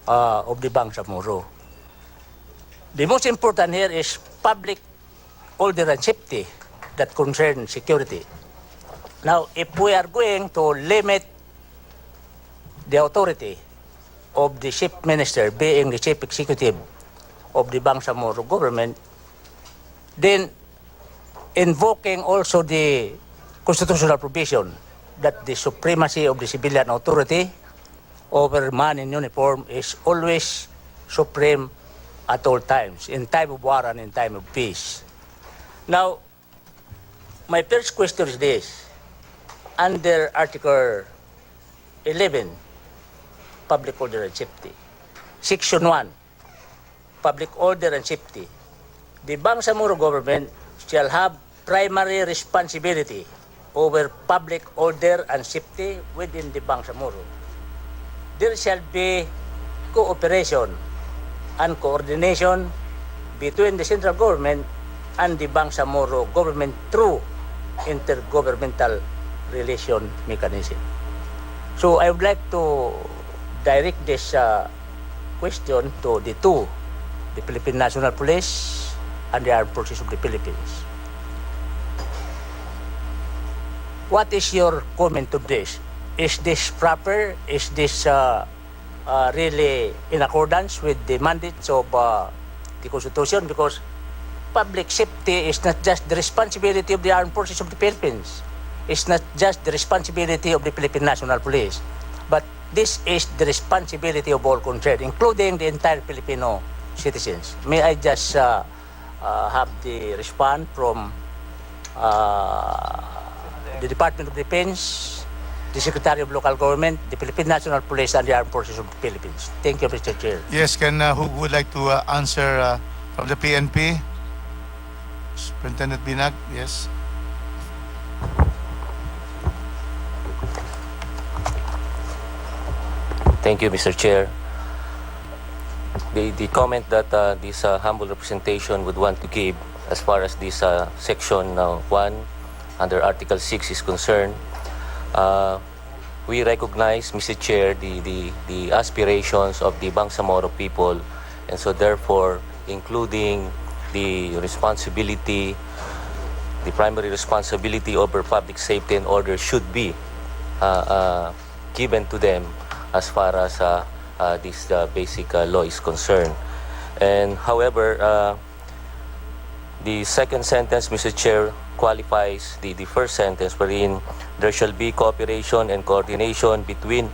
Speaker 18: of the Bangsamoro. The most important here is public order and safety that concern security. Now, if we are going to limit the authority of the chief minister being the chief executive of the Bangsamoro government, then invoking also the constitutional provision that the supremacy of the civilian authority over man in uniform is always supreme at all times, in time of war and in time of peace. Now, my first question is this. Under Article 11, Public Order and Safety, Section 1, Public Order and Safety, the Bangsamoro government shall have primary responsibility over public order and safety within the Bangsamoro. There shall be cooperation and coordination between the central government and the Bangsamoro government through intergovernmental relation mechanism. So I would like to direct this question to the two, the Philippine National Police and the Armed Forces of the Philippines. What is your comment to this? Is this proper? Is this really in accordance with the mandates of the Constitution? Because public safety is not just the responsibility of the Armed Forces of the Philippines. It's not just the responsibility of the Philippine National Police. But this is the responsibility of all concerned, including the entire Filipino citizens. May I just have the response from the Department of Defense, the Secretary of Local Government, the Philippine National Police, and the Armed Forces of the Philippines. Thank you, Mr. Chair.
Speaker 2: Yes, who would like to answer from the PNP? Superintendent Binag, yes.
Speaker 5: Thank you, Mr. Chair. The comment that this humble representation would want to give as far as this Section 1 under Article 6 is concerned, we recognize, Mr. Chair, the aspirations of the Bangsamoro people, and so therefore including the responsibility, the primary responsibility over public safety and order should be given to them as far as this basic law is concerned. And however, the second sentence, Mr. Chair, qualifies the first sentence wherein there shall be cooperation and coordination between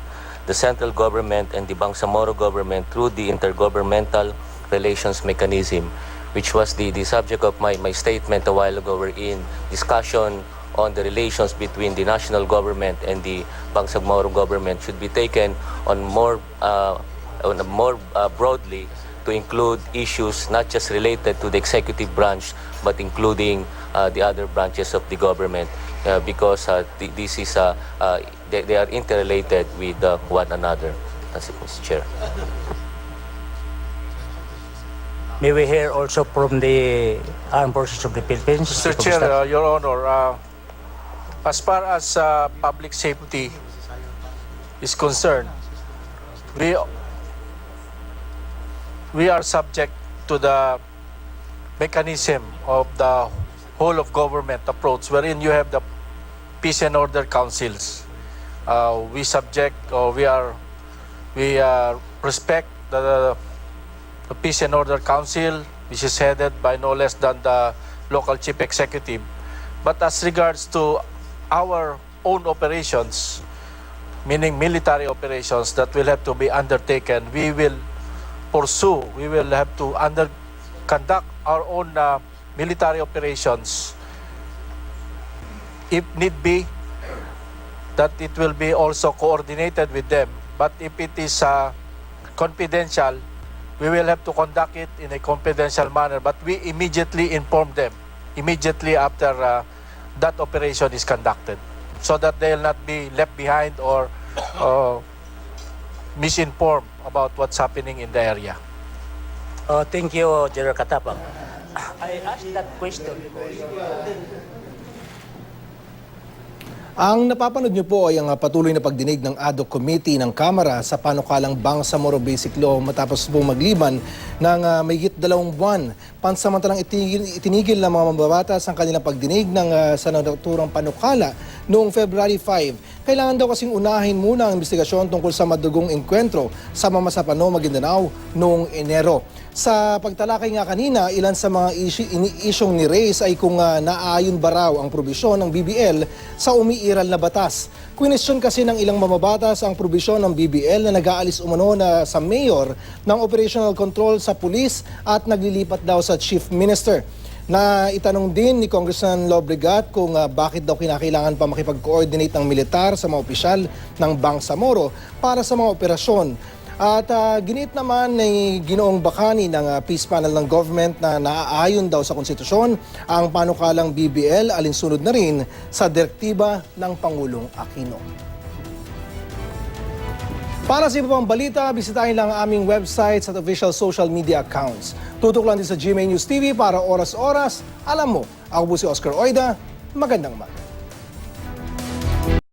Speaker 5: the central government and the Bangsamoro government through the intergovernmental relations mechanism, which was the subject of my statement a while ago, wherein discussion on the relations between the national government and the Bangsamoro government should be taken on more broadly to include issues not just related to the executive branch but including the other branches of the government because this is they are interrelated with one another. That's it, Mr. Chair.
Speaker 18: May we hear also from the Armed Forces of the Philippines?
Speaker 12: Mr. Chair, Your Honor, as far as public safety is concerned, we are subject to the mechanism of the whole of government approach, wherein you have the peace and order councils. We respect the Peace and Order Council, which is headed by no less than the local chief executive. But as regards to our own operations, meaning military operations that will have to be undertaken, we will have to conduct our own military operations. If need be, that it will be also coordinated with them. But if it is confidential, we will have to conduct it in a confidential manner, but we immediately inform them, immediately after that operation is conducted, so that they will not be left behind or misinformed about what's happening in the area.
Speaker 18: Thank you, General Katapang. I asked that question because
Speaker 19: ang napapanood niyo po ay ang patuloy na pagdinig ng ad hoc committee ng Kamara sa panukalang Bangsamoro Basic Law matapos po magliban ng mahigit 2 buwan. Pansamantalang itinigil ng mga mambabatas ang kanilang pagdinig ng sa naturang panukala noong February 5. Kailangan daw kasing unahin muna ang investigasyon tungkol sa madugong engkwentro sa Mamasapano, Maguindanao noong Enero. Sa pagtalakay nga kanina, ilan sa mga isyong ni Reyes ay kung naaayon ba raw ang probisyon ng BBL sa umiiral na batas. Question kasi ng ilang mamabatas ang probisyon ng BBL na nag-aalis umano na sa mayor ng operational control sa pulis at naglilipat daw sa chief minister. Na itanong din ni Congressman Lobregat kung bakit daw kinakailangan pa makipag-coordinate ng militar sa mga opisyal ng Bangsamoro para sa mga operasyon. At ginit naman ni Ginoong Bacani ng Peace Panel ng Government na naaayon daw sa konstitusyon ang panukalang BBL alinsunod na rin sa direktiba ng Pangulong Aquino. Para sa iba pang balita, bisitahin lang ang aming websites at official social media accounts. Tutok lang din sa GMA News TV para oras-oras. Alam mo, ako po si Oscar Oida. Magandang umaga.